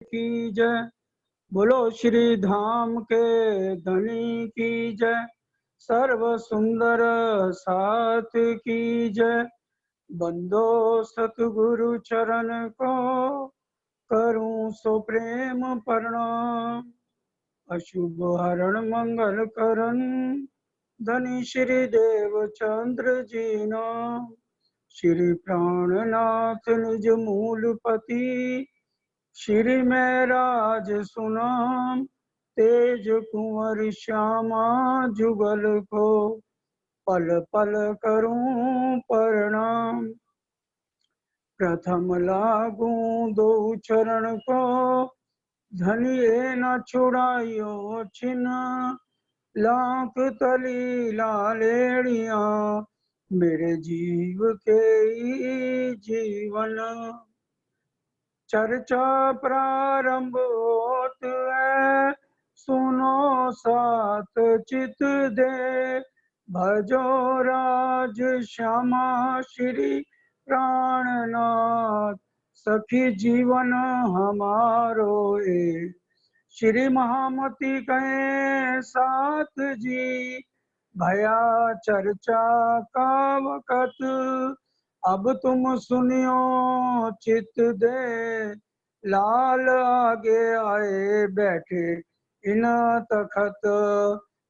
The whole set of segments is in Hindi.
की जय। बोलो श्री धाम के धनी की जय। सर्व सुंदर साथ की जय। बंदो सतगुरु चरण को करूं सो प्रेम प्रणाम। अशुभ हरण मंगल करण धनी श्री देव चंद्र जी नाम। श्री प्राणनाथ निज मूलपति श्री में राज सुनाम। तेज कुंवर श्यामा जुगल को पल पल करूं प्रणाम। प्रथम लागू दो चरण को धनिए न छुड़ाइयो छिन्न। लाख तली लालेड़िया मेरे जीव के जीवन। चर्चा प्रारंभ होत है सुनो सात चित दे। भजो राज श्यामा श्री प्राणनाथ सखी जीवन हमारो ए। श्री महामती कहे साथ जी भया चर्चा का वक़्त। अब तुम सुनियो चित दे लाल आगे आए बैठे इन तखत।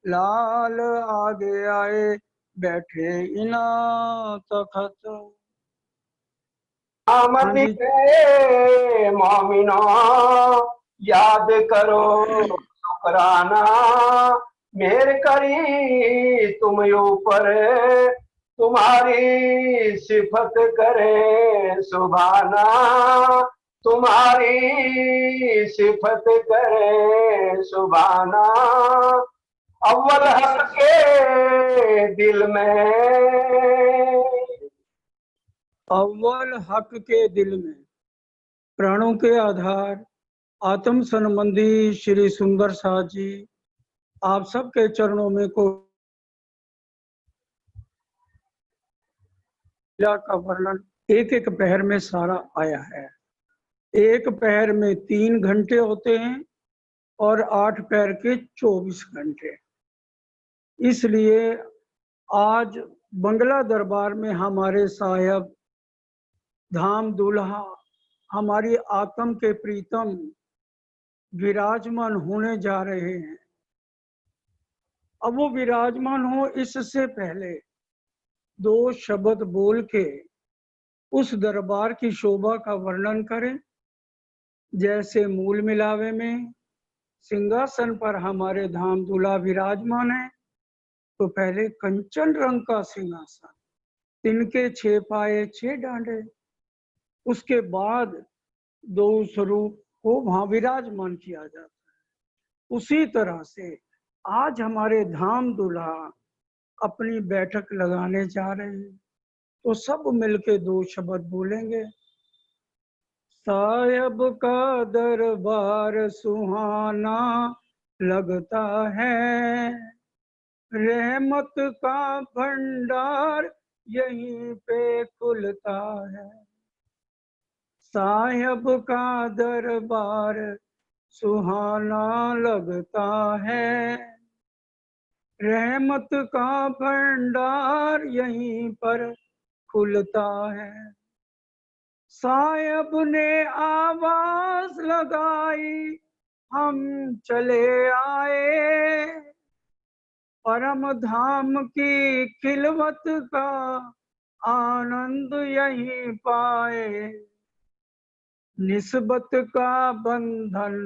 लाल आगे आए बैठे इन तखत। महामती के मोमिनो याद करो शुक्राना। मेर करी तुम ऊपर तुम्हारी सिफत करे सुभाना। तुम्हारी सिफत करे सुभाना। अव्वल हक के दिल में अव्वल हक के दिल में प्राणों के आधार आत्म संबंधी श्री सुंदर साथ जी आप सबके चरणों में को का वर्णन एक एक पहर में सारा आया है। एक पहर में 3 घंटे होते हैं और 8 पहर के 24 घंटे। इसलिए आज बंगला दरबार में हमारे साहब धाम दूल्हा हमारी आत्म के प्रीतम विराजमान होने जा रहे हैं। अब वो विराजमान हो इससे पहले 2 शब्द बोल के उस दरबार की शोभा का वर्णन करें। जैसे मूल मिलावे में सिंहासन पर हमारे धाम दूल्हा विराजमान है तो पहले कंचन रंग का सिंहासन, तिनके 6 पाए 6 डांडे, उसके बाद 2 स्वरूप को वहां विराजमान किया जाता है। उसी तरह से आज हमारे धाम दूल्हा अपनी बैठक लगाने जा रहे हैं तो सब मिलके 2 शब्द बोलेंगे। साहिब का दरबार सुहाना लगता है। रहमत का भंडार यहीं पे खुलता है। साहिब का दरबार सुहाना लगता है। रहमत का भंडार यहीं पर खुलता है। साहिब ने आवाज लगाई हम चले आए। परम धाम की खिलवत का आनंद यहीं पाए। निस्बत का बंधन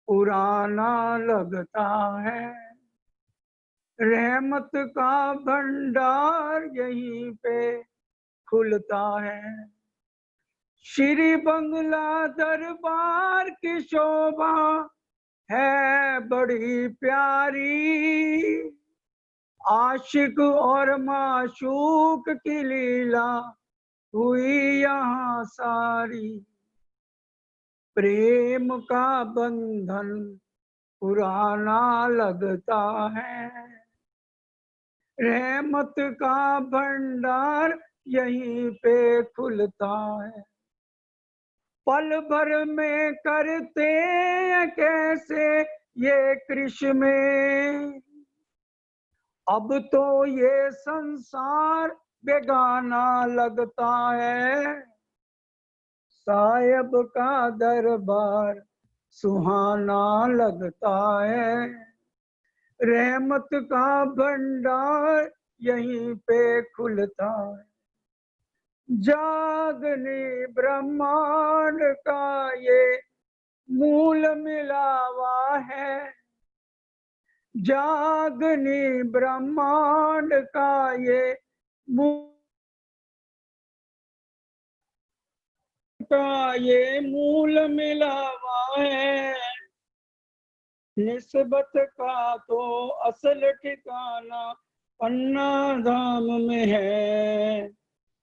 पुराना लगता है। रहमत का भंडार यहीं पे खुलता है। श्री बंगला दरबार की शोभा है बड़ी प्यारी। आशिक और माशूक की लीला हुई यहाँ सारी। प्रेम का बंधन पुराना लगता है। रहमत का भंडार यहीं पे खुलता है। पल भर में करते हैं कैसे ये कृष्ण में। अब तो ये संसार बेगाना लगता है, साहिब का दरबार सुहाना लगता है। रहमत का भंडार यहीं पे खुलता है, जागने ब्रह्मांड का ये मूल मिलावा है। जागने ब्रह्मांड का ये मूल मिलावा है। निस्बत का तो असल ठिकाना पन्ना धाम में है,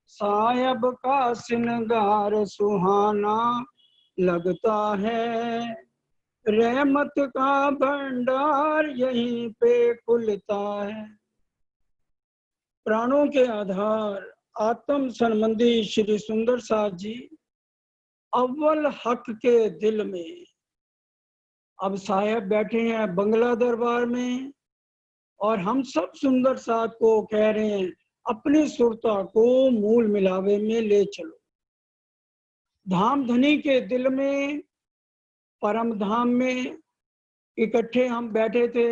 साहिब का सिंगार सुहाना लगता है। रहमत का भंडार यहीं पे खुलता है। प्राणों के आधार आत्म संबंधी श्री सुंदर साथ जी अव्वल हक के दिल में। अब साहेब बैठे हैं बंगला दरबार में और हम सब सुंदर साथ को कह रहे हैं अपनी सुरता को मूल मिलावे में ले चलो। धाम धनी के दिल में परम धाम में इकट्ठे हम बैठे थे।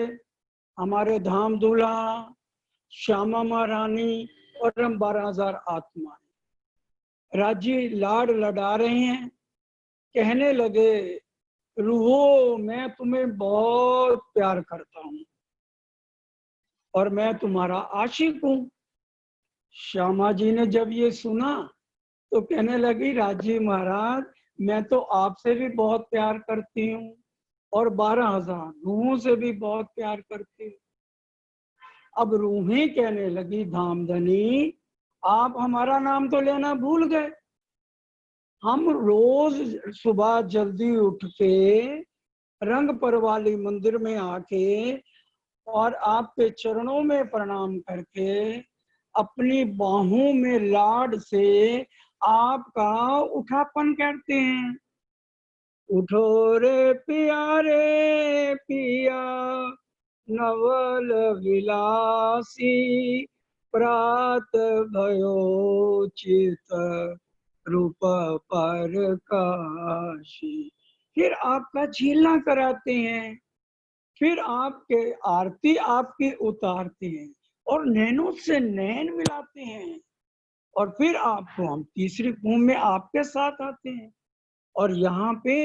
हमारे धाम दूल्हा श्यामा महारानी और हम 12,000 आत्मा राजी लाड लड़ा रहे हैं। कहने लगे रूहो मैं तुम्हें बहुत प्यार करता हूं और मैं तुम्हारा आशिक हूं। श्यामा जी ने जब ये सुना तो कहने लगी राजी महाराज मैं तो आपसे भी बहुत प्यार करती हूँ और 12,000 रूहों से भी बहुत प्यार करती हूँ। अब रूहें कहने लगी धामधनी आप हमारा नाम तो लेना भूल गए। हम रोज सुबह जल्दी उठ के रंग परवाली मंदिर में आके और आपके चरणों में प्रणाम करके अपनी बाहों में लाड से आपका उठापन करते हैं। उठो रे प्यारे पिया नवल विलासी, प्रात भयो चित रूप पर काशी। फिर आपका झीलना कराते हैं, फिर आपके आरती आपकी उतारते हैं और नैनों से नैन मिलाते हैं और फिर आपको हम तीसरी कुंभ में आपके साथ आते हैं और यहाँ पे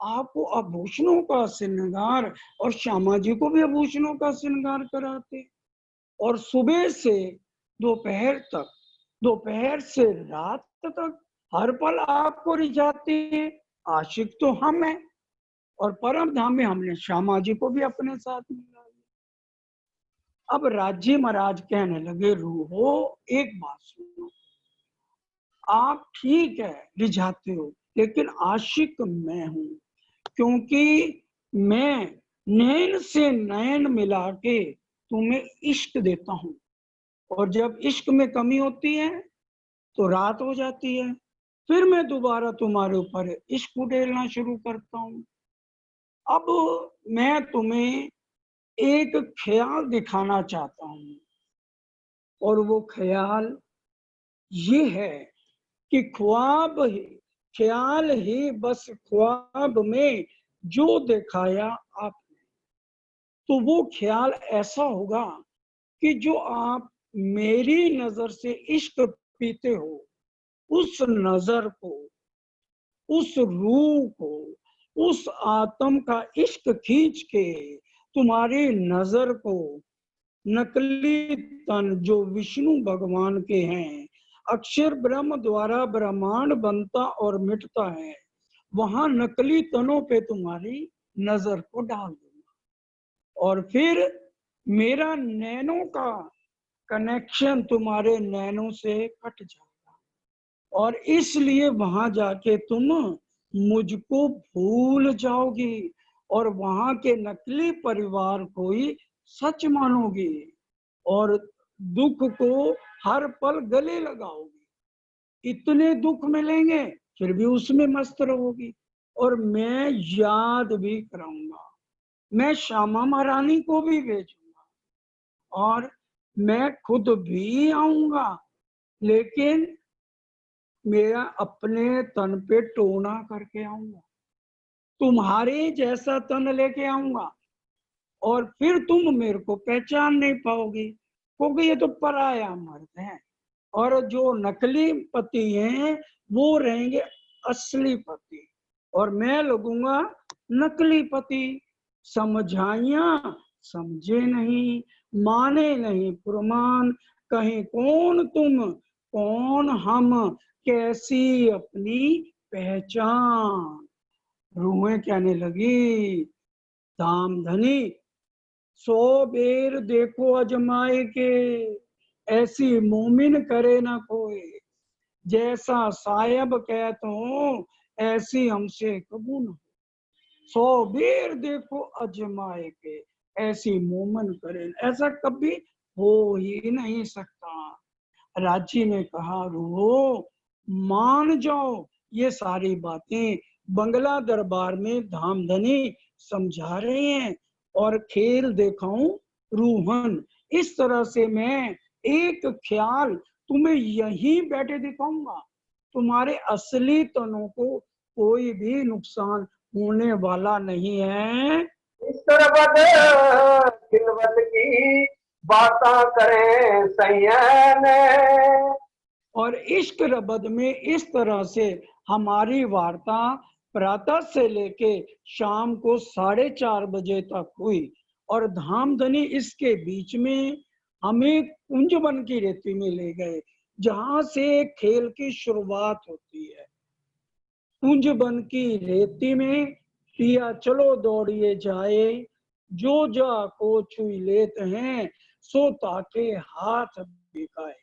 आपको आभूषणों का श्रृंगार और श्यामा जी को भी आभूषणों का श्रृंगार कराते और सुबह से दोपहर तक, दोपहर से रात तक हर पल आपको रिझाते हैं। आशिक तो हम हैं और परम धाम में हमने श्यामा जी को भी अपने साथ मिला लिया। अब राजी महाराज कहने लगे रूहो एक बात सुनो, आप ठीक है रिझाते हो लेकिन आशिक मैं हूं, क्योंकि मैं नैन से नैन मिला के तुम्हें इश्क देता हूं और जब इश्क में कमी होती है तो रात हो जाती है, फिर मैं दोबारा तुम्हारे ऊपर इश्क उड़ेलना शुरू करता हूं। अब मैं तुम्हें एक ख्याल दिखाना चाहता हूं और वो ख्याल ये है कि ख्वाब ही ख्याल ही बस ख्वाब में जो दिखाया आपने, तो वो ख्याल ऐसा होगा कि जो आप मेरी नजर से इश्क पीते हो उस नजर को, उस रूह को, उस आत्म का इश्क खींच के तुम्हारी नजर को नकली तन जो विष्णु भगवान के हैं, अक्षर ब्रह्म द्वारा ब्रह्मांड बनता और मिटता है, वहां नकली तनों पे तुम्हारी नजर को डाल दूंगा और फिर मेरा नैनों का कनेक्शन तुम्हारे नैनों से कट जाएगा और इसलिए वहां जाके तुम मुझको भूल जाओगी और वहां के नकली परिवार को ही सच मानोगी और दुख को हर पल गले लगाओगी। इतने दुख मिलेंगे फिर भी उसमें मस्त रहोगी। और मैं याद भी कराऊंगा, मैं श्यामा महारानी को भी भेजूंगा और मैं खुद भी आऊंगा, लेकिन मेरा अपने तन पे टोना करके आऊंगा, तुम्हारे जैसा तन लेके आऊंगा, और फिर तुम मेरे को पहचान नहीं पाओगी, क्योंकि ये तो पराया मर्द है। और जो नकली पति हैं वो रहेंगे असली पति, और मैं लगूंगा नकली पति। समझाइया समझे नहीं, माने नहीं पुरमान, कहीं कौन तुम कौन हम, कैसी अपनी पहचान। रूहें कहने लगी, धामधनी 100 बेर देखो अजमाए के, ऐसी मोमिन करे ना कोई, जैसा सायब कहते हो ऐसी हमसे कबूल हो। 100 बेर देखो अजमाए के, ऐसी मोमन करे, ऐसा कभी हो ही नहीं सकता। राजी ने कहा, रूहो मान जाओ, ये सारी बातें बंगला दरबार में धामधनी समझा रहे हैं, और खेल दिखाऊं रूहन, इस तरह से मैं एक ख्याल तुम्हें यहीं बैठे दिखाऊंगा, तुम्हारे असली तनों को कोई भी नुकसान होने वाला नहीं है। इस तरबद खिलवत की बाता करें सैयन, और इश्क रबद में इस तरह से हमारी वार्ता प्रातः से लेके शाम को 4:30 बजे तक हुई, और धामधनी इसके बीच में हमें कुंजवन की रेती में ले गए, जहां से खेल की शुरुआत होती है। कुंजवन की रेती में पिया चलो दौड़िए जाए, जो जा को छुई लेते हैं सो ताके हाथ बिकाए,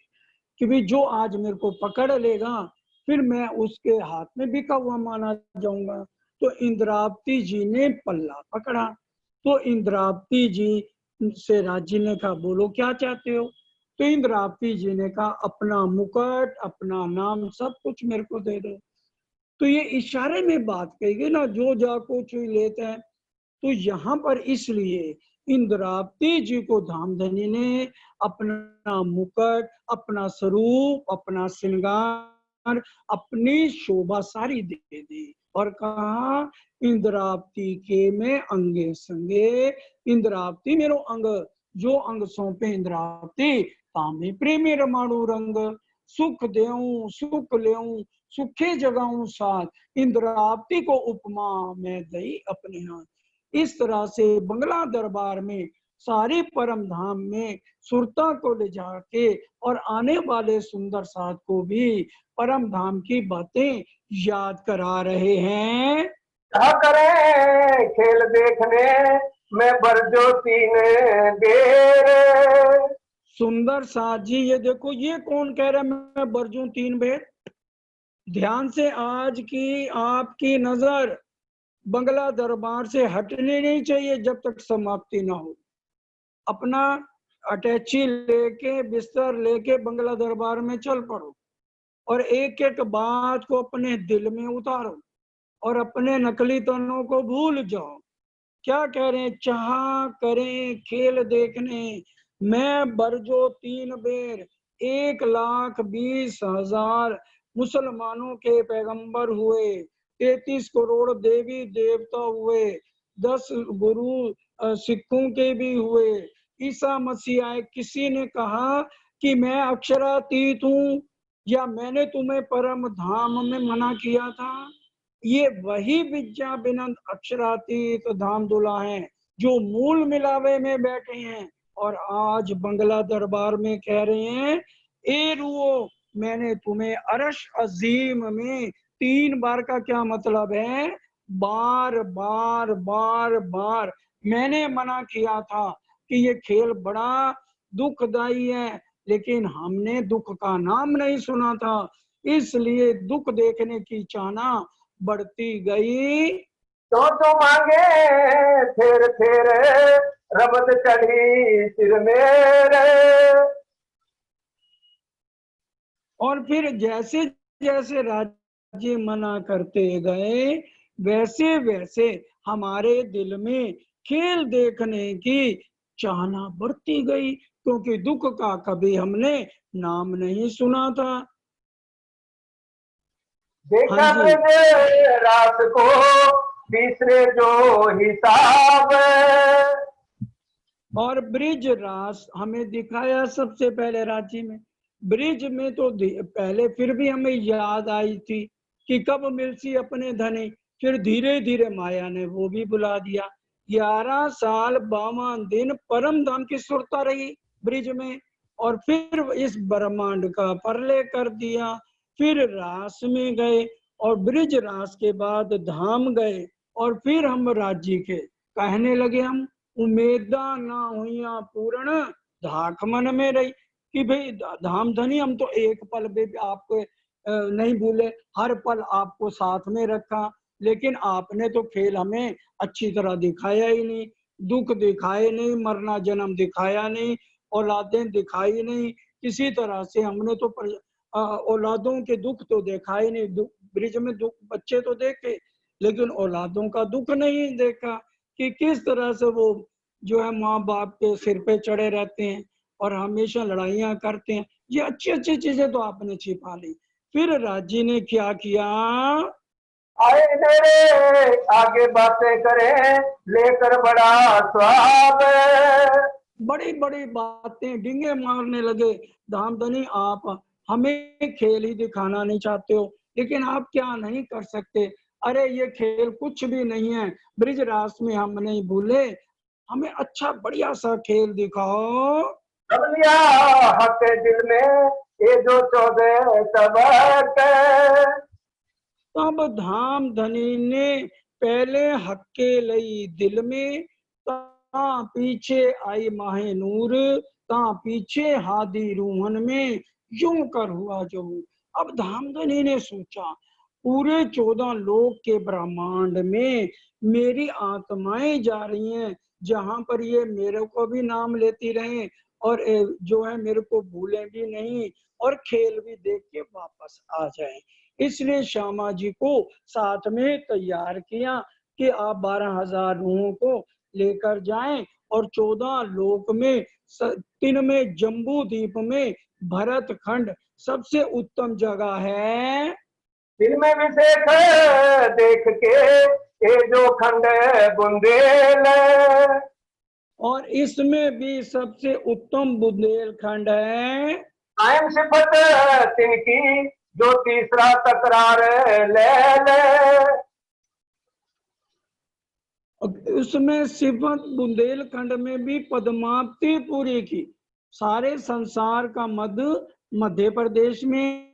कि भी जो आज मेरे को पकड़ लेगा फिर मैं उसके हाथ में बिका हुआ माना जाऊंगा। तो इंद्रावती जी ने पल्ला पकड़ा, तो इंद्रावती जी से राजी ने कहा, बोलो क्या चाहते हो। तो इंद्रावती जी ने कहा, अपना मुकुट, अपना नाम, सब कुछ मेरे को दे दो। तो ये इशारे में बात कही गई ना, जो जाको छुई लेते हैं। तो यहाँ पर इसलिए इंद्रावती जी को धामधनी ने अपना मुकुट, अपना स्वरूप, अपना श्रृंगार, अपनी शोभा सारी दे दी, और कहा, इंद्रावती के में अंगे संगे, इंद्रावती मेरो अंग, जो अंग सौंपे इंद्रावती, तामे प्रेमी रमाणु रंग, सुख देऊं सुख लेऊं सुखे जगाऊं साथ, इंद्रावती को उपमा मैं दई अपने हाथ। इस तरह से बंगला दरबार में सारे परम धाम में सुरता को ले जाके और आने वाले सुंदर साथ को भी परम धाम की बातें याद करा रहे हैं। क्या करें खेल देखने में बरजोती ने बेर। सुंदर साथ जी, ये देखो, ये कौन कह रहा है मैं बरजूं 3 बेर। ध्यान से, आज की आपकी नजर बंगला दरबार से हटनी नहीं चाहिए जब तक समाप्ति ना हो। अपना अटैची लेके, बिस्तर लेके बंगला दरबार में चल पड़ो, और एक एक बात को अपने दिल में उतारो, और अपने नकली तनों को भूल जाओ। क्या कह रहे हैं, चाह करें खेल देखने मैं बरजो 3 बेर, 1,20,000 मुसलमानों के पैगंबर हुए, 33 करोड़ देवी देवता हुए, 10 गुरु सिखों के भी हुए, ईसा मसीह आए। किसी ने कहा कि मैं अक्षरातीत हूँ, या मैंने तुम्हें परम धाम में मना किया था। ये वही विद्या बिनंद अक्षरातीत धाम दुला हैं, जो मूल मिलावे में बैठे हैं, और आज बंगला दरबार में कह रहे हैं, ए रूओ, मैंने तुम्हें अरश अजीम में 3 बार का क्या मतलब है, बार बार बार बार मैंने मना किया था कि ये खेल बड़ा दुखदाई है, लेकिन हमने दुख का नाम नहीं सुना था, इसलिए दुख देखने की चाहना बढ़ती गई। तो मांगे फेर फेर रबत चढ़ी सिर मेरे। और फिर जैसे जैसे राजा जी मना करते गए, वैसे वैसे हमारे दिल में खेल देखने की चाहना बढ़ती गई, क्योंकि दुख का कभी हमने नाम नहीं सुना था। हाँ देखा जी। ब्रज रात को तीसरे जो हिसाब, और ब्रिज रास हमें दिखाया सबसे पहले रांची में। ब्रिज में तो पहले फिर भी हमें याद आई थी कि कब मिलसी अपने धनी, फिर धीरे धीरे माया ने वो भी बुला दिया। 11 साल 52 दिन परम धाम की सुरता रही ब्रिज में, और फिर इस ब्रह्मांड का परलय कर दिया। फिर रास में गए, और ब्रिज रास के बाद धाम गए, और फिर हम राज्य के कहने लगे, हम उम्मीदा ना हुईया पूर्ण, धाक मन में रही कि भाई धाम धनी हम तो एक पल भी आपको नहीं भूले, हर पल आपको साथ में रखा, लेकिन आपने तो खेल हमें अच्छी तरह दिखाया ही नहीं, दुख दिखाए नहीं, मरना जन्म दिखाया नहीं, औलादें दिखाई नहीं, किसी तरह से हमने तो औलादों के दुख तो देखा ही नहीं। ब्रिज में दुख बच्चे तो देखे, लेकिन औलादों का दुख नहीं देखा कि किस तरह से वो जो है माँ बाप के सिर पे चढ़े रहते हैं और हमेशा लड़ाइयाँ करते हैं। ये अच्छी अच्छी चीजें तो आपने छिपा ली। फिर राजी ने क्या किया, आए मेरे आगे बातें करें लेकर बड़ा स्वाद, बड़ी बड़ी बातें डिंगे मारने लगे। धामधनी आप हमें खेल ही दिखाना नहीं चाहते हो, लेकिन आप क्या नहीं कर सकते। अरे ये खेल कुछ भी नहीं है, ब्रिज रास में हम नहीं भूले, हमें अच्छा बढ़िया सा खेल दिखाओ। सब लिया हक दिल में ये जो 14 सबक, तब धाम धनी ने पहले हक्के लई दिल में, ता पीछे आई माहे नूर, ता पीछे हादी रूहन में, यूं कर हुआ जो। अब धाम धनी ने सोचा, पूरे 14 लोक के ब्रह्मांड में मेरी आत्माएं जा रही हैं, जहां पर ये मेरे को भी नाम लेती रहे, और जो है मेरे को भूले भी नहीं, और खेल भी देख के वापस आ जाए। इसलिए श्यामा जी को साथ में तैयार किया कि आप 12,000 रूहों को लेकर जाएं, और 14 लोक में तीन में जम्बू द्वीप में भरत खंड सबसे उत्तम जगह है। दिल में विषेख देख के ये जो खंड बुंदेल, और इसमें भी सबसे उत्तम बुंदेलखंड है। कायम सिफत तिनकी जो तीसरा तकरार ले ले, उसमें सिफत बुंदेलखंड में भी पद्मावती पुरी की, सारे संसार का मध्य मध्य प्रदेश में,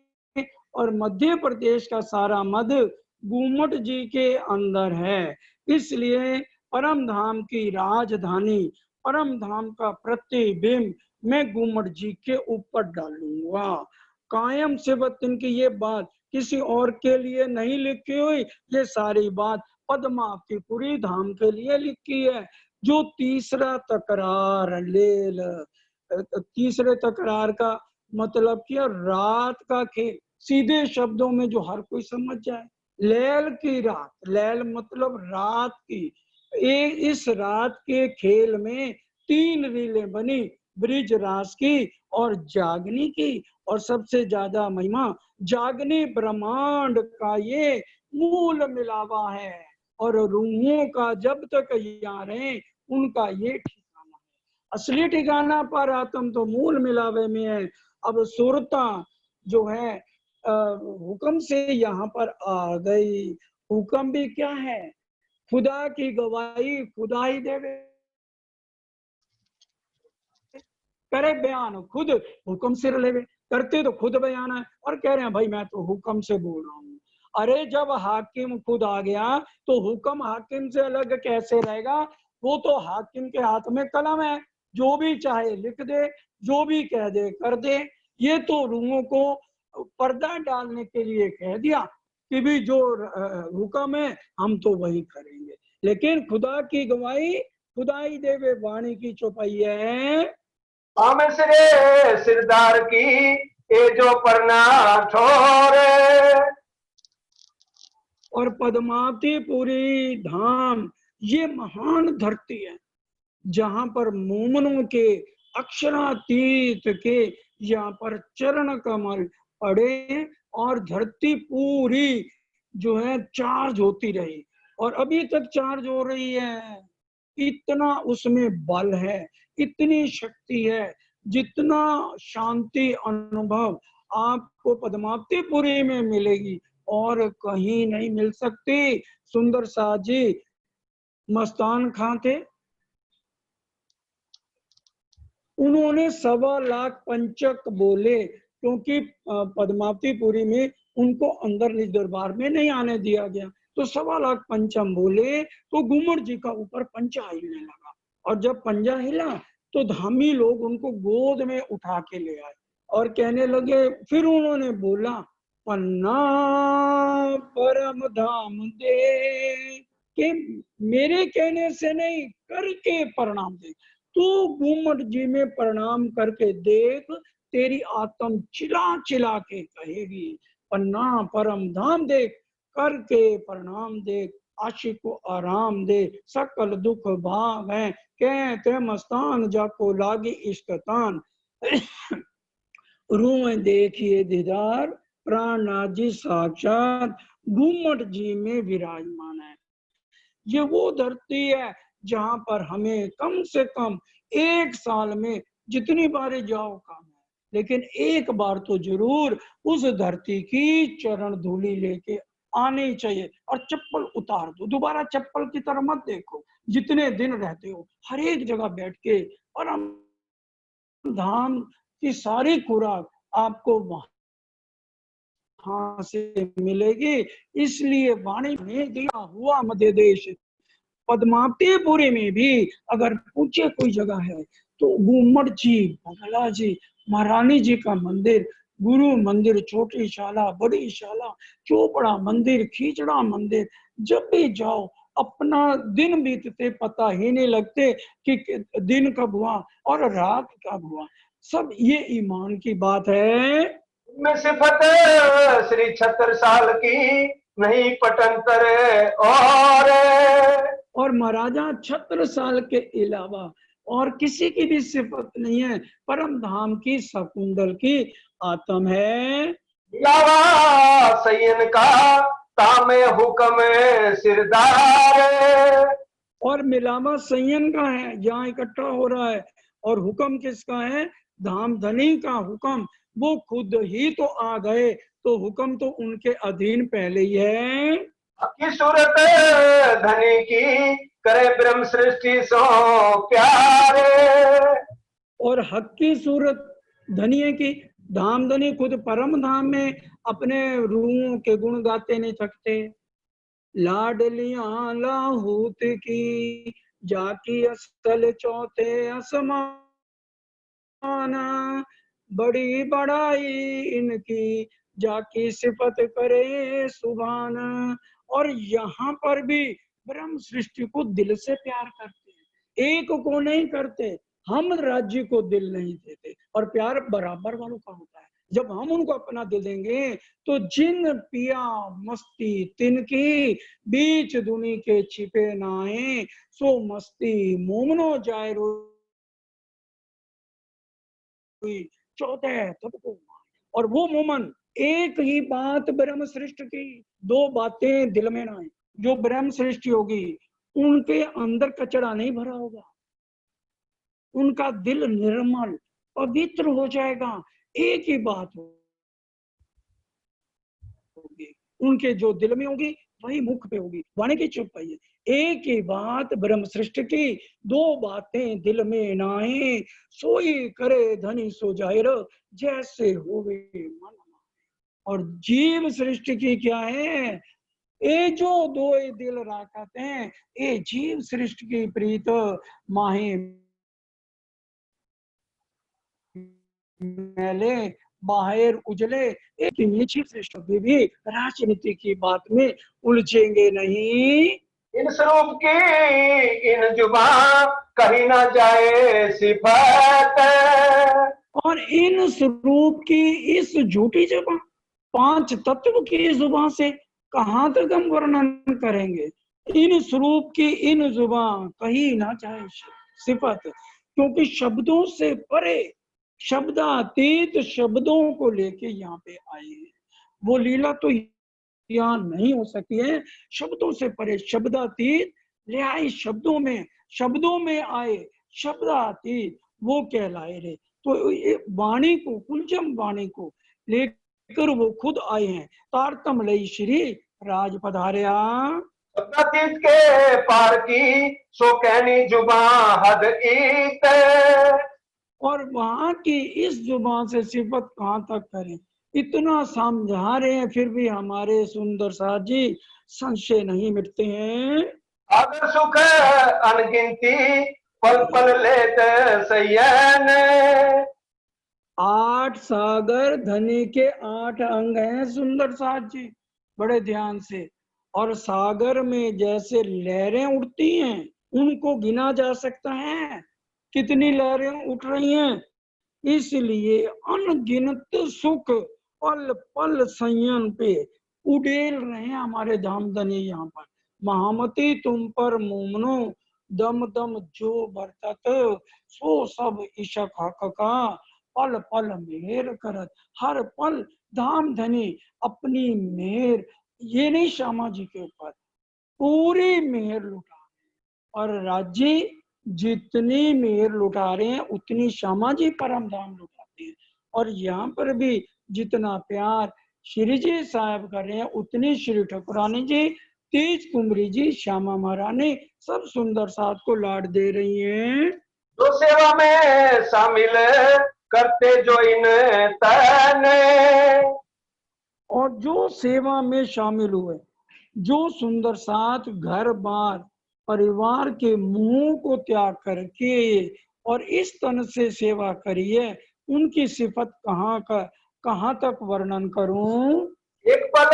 और मध्य प्रदेश का सारा मध्य गुम्मट जी के अंदर है। इसलिए परम धाम की राजधानी, परम धाम का प्रतिबिंब मैं गुम्मट जी के ऊपर डालूंगा। कायम सिफत इनकी ये बात किसी और के लिए नहीं लिखी हुई, ये सारी बात पद्मावतीपुरी धाम के लिए लिखी है। जो तीसरा तकरार लेल, तीसरे तकरार का मतलब क्या, रात का खेल, सीधे शब्दों में जो हर कोई समझ जाए। लैल की रात, लैल मतलब रात की, इस रात के खेल में 3 रीलें बनी, ब्रिज रास की और जागनी की, और सबसे ज्यादा महिमा जागनी ब्रह्मांड का ये मूल मिलावा है, और रूहों का जब तक यहाँ रहे उनका ये ठिकाना है। असली ठिकाना पर आत्म तो मूल मिलावे में है। अब सुरता जो है हुक्म से यहाँ पर आ गई। हुक्म भी क्या है, खुदा की गवाही खुदा ही देवे, करे बयान खुद हुक्म से लेवे, करते तो खुद बयान है, और कह रहे हैं भाई मैं तो हुक्म से बोल रहा हूँ। अरे जब हाकिम खुद आ गया तो हुक्म हाकिम से अलग कैसे रहेगा। वो तो हाकिम के हाथ में कलम है, जो भी चाहे लिख दे, जो भी कह दे कर दे। ये तो रूहों को पर्दा डालने के लिए कह दिया कि भी जो हुक्म है हम तो वही करेंगे, लेकिन खुदा की गवाही खुदा ही देवे, वाणी की चौपाई है। हम सिरे सिरदार की ये जो परना छोरे, और पद्मावतीपुरी धाम ये महान धरती है जहां पर मोमनों के अक्षरातीत के यहाँ पर चरण कमल पड़े और धरती पूरी जो है चार्ज होती रही और अभी तक चार्ज हो रही है। इतना उसमें बल है, इतनी शक्ति है, जितना शांति अनुभव आपको पद्मावतीपुरी में मिलेगी और कहीं नहीं मिल सकती। सुंदर शाह जी मस्तान खां थे, उन्होंने 1.25 लाख पंचक बोले क्योंकि पद्मावतीपुरी में उनको अंदर निज दरबार में नहीं आने दिया गया, तो 1.25 लाख पंचम बोले तो घूमर जी का ऊपर पंजा हिलने लगा और जब पंजा हिला तो धामी लोग उनको गोद में उठा के ले आए और कहने लगे, फिर उन्होंने बोला पन्ना परम धाम दे, कि मेरे कहने से नहीं करके प्रणाम दे। तू घूमट जी में प्रणाम करके देख, तेरी आत्म चिल्ला चिल्ला के कहेगी पन्ना परम धाम दे, करके प्रणाम दे, आशिक को आराम दे, सकल दुख भाग है, कहते मस्तान जाको लागी इश्कतान। रूह देखिए दीदार, प्राणनाथ जी साक्षात घूमट जी में विराजमान है। ये वो धरती है जहां पर हमें कम से कम 1 साल में जितनी बार जाओ काम है, लेकिन एक बार तो जरूर उस धरती की चरण धूली लेके आनी चाहिए और चप्पल उतार दो, दोबारा चप्पल की तरफ मत देखो। जितने दिन रहते हो हर एक जगह बैठ के और हम धाम की सारी खुराक आपको वहां से मिलेगी। इसलिए वाणी ने दिया हुआ मध्य देश पद्मावतीपुरी में भी अगर पूछे कोई जगह है तो घूमट जी, बंगला जी, महारानी जी का मंदिर, गुरु मंदिर, छोटी शाला, बड़ी शाला, चौपड़ा मंदिर, खींचड़ा मंदिर, जब भी जाओ अपना दिन बीतते पता ही नहीं लगते कि दिन कब हुआ और रात कब हुआ। सब ये ईमान की बात है। में सिफत श्री छत्रसाल की नहीं पटंतर और महाराजा छत्रसाल के अलावा और किसी की भी सिफत नहीं है। परम धाम की शकुंतल की आत्म है। लावा सैयन का तामे हुक्म सिरदार, और मिलावा सैयन का है, जहाँ इकट्ठा हो रहा है, और हुक्म किसका है? धाम धनी का हुक्म। वो खुद ही तो आ गए तो हुक्म तो उनके अधीन पहले ही है। की सूरत धनी की करे ब्रह्म सृष्टि सो प्यारे, और हक की सूरत धनिये की, धाम धनी खुद परम धाम में अपने रूहों के गुण गाते नहीं थकते। लाडलियां लाहूत की जाकी असल चौथे आसमाना, बड़ी बड़ाई इनकी जाकी सिफत करे सुभान। और यहाँ पर भी ब्रह्म सृष्टि को दिल से प्यार करते हैं, एक को नहीं करते। हम राज्य को दिल नहीं देते और प्यार बराबर वालों का होता है। जब हम उनको अपना दिल देंगे तो जिन पिया मस्ती तिनकी, बीच दुनी के छिपे नाए, सो मस्ती मोमनो जाए रोई 14 तब को। और वो मोमन एक ही बात ब्रह्म सृष्टि की, 2 बातें दिल में ना आए। जो ब्रह्म सृष्टि होगी उनके अंदर कचरा नहीं भरा होगा, उनका दिल निर्मल पवित्र हो जाएगा। एक ही बात होगी उनके जो दिल में होगी वही मुख पे होगी। वाणी की चुप पाइए, एक ही बात ब्रह्म सृष्टि की, 2 बातें दिल में नाए, सोई करे धनी सो जाहिर, जैसे होवे मन। और जीव सृष्टि की क्या है? ये जो 2 दिल राखते हैं, ये जीव सृष्टि की प्रीत माहे मैले बाहर उजले। एक नीची सृष्टि भी राजनीति की बात में उलझेंगे नहीं। इन स्वरूप की इन जुबान कहीं ना जाए सिफत, और इन स्वरूप की इस झूठी जुबान, 5 तत्व की जुबान से कहाँ तक हम वर्णन करेंगे। इन स्वरूप की इन जुबान कही ना जाए सिफत, क्योंकि शब्दों से परे, शब्दातीत शब्दों को लेके यहाँ पे आए हैं। वो लीला तो यहाँ नहीं हो सकती है, शब्दों से परे, शब्दातीत ले आए शब्दों में आए शब्दातीत, वो कहलाए रे। तो ये वाणी को, कुलजम वाणी को लेकर वो खुद आए हैं। तारतम लई श्री राज पधारिया। शब्दातीत के पार की सो कहनी जुबान हद ईत। और वहां की इस जुबान से सिफत कहाँ तक करें, इतना समझा रहे हैं, फिर भी हमारे सुंदर साथ जी संशय नहीं मिटते हैं। सागर सुख अनगिनती पल पल लेत सयन। 8 सागर धनी के 8 अंग हैं सुंदर साथ जी, बड़े ध्यान से। और सागर में जैसे लहरें उठती हैं, उनको गिना जा सकता है कितनी लहरें उठ रही हैं। इसलिए अनगिनत सुख पल पल संयन पे उड़ेल रहे हैं हमारे धाम धनी यहाँ पर। महामती तुम पर मोमनो दम दम जो बरतत, सो सब इशक हक का पल पल मेहर करत। हर पल धाम धनी अपनी मेहर, ये नहीं श्यामा जी के ऊपर पूरी मेहर लुटा, और राज्य जितनी मेहर लुटा रहे हैं उतनी श्यामा जी परम धाम लुटाते हैं। और यहाँ पर भी जितना प्यार श्री जी साहब कर रहे हैं, उतनी श्री ठकुरानी जी, तेज कुमरी जी, श्यामा महारानी सब सुंदर साथ को लाड दे रही हैं। जो सेवा में शामिल करते जो इन तने। और जो सेवा में शामिल हुए, जो सुंदर साथ घर बार परिवार के मुंह को त्याग करके और इस तन से सेवा करी है, उनकी सिफत कहाँ तक वर्णन करूं। एक पल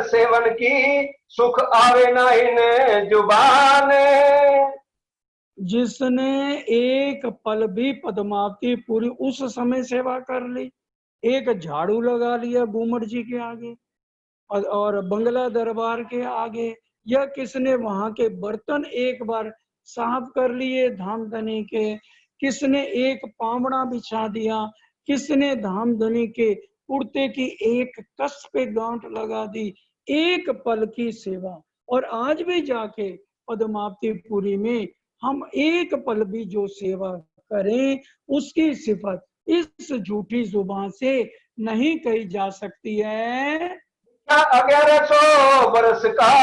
सेवन की सुख आवे ना इन जुबान। जिसने एक पल भी पद्मावती पूरी उस समय सेवा कर ली, एक झाड़ू लगा लिया घूमर जी के आगे और बंगला दरबार के आगे, या किसने वहां के बर्तन एक बार साफ कर लिए धामधनी के, किसने एक पावड़ा बिछा दिया, किसने धामधनी के कुर्ते की एक कस पे गांठ लगा दी, एक पल की सेवा। और आज भी जाके पद्मावतीपुरी में हम एक पल भी जो सेवा करें, उसकी सिफत इस झूठी जुबान से नहीं कही जा सकती है। 1100 बरस का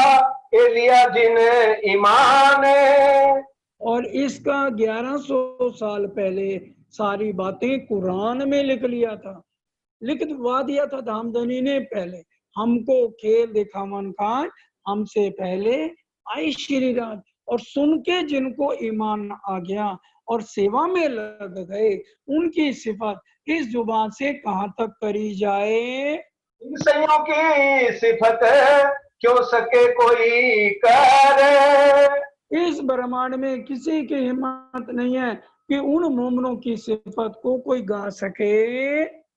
एलिया जिन ईमान। और इसका 1100 साल पहले सारी बातें कुरान में लिख लिया था, लिखवा दिया था धामधनी ने। पहले हमको खेल दिखावन का, हमसे पहले आई श्री राज। और सुन के जिनको ईमान आ गया और सेवा में लग गए, उनकी सिफत इस जुबान से कहाँ तक करी जाए। इन संयों की सिफत क्यों सके कोई करे। इस ब्रह्मांड में किसी की हिम्मत नहीं है कि उन मोमनों की सिफत को कोई गा सके।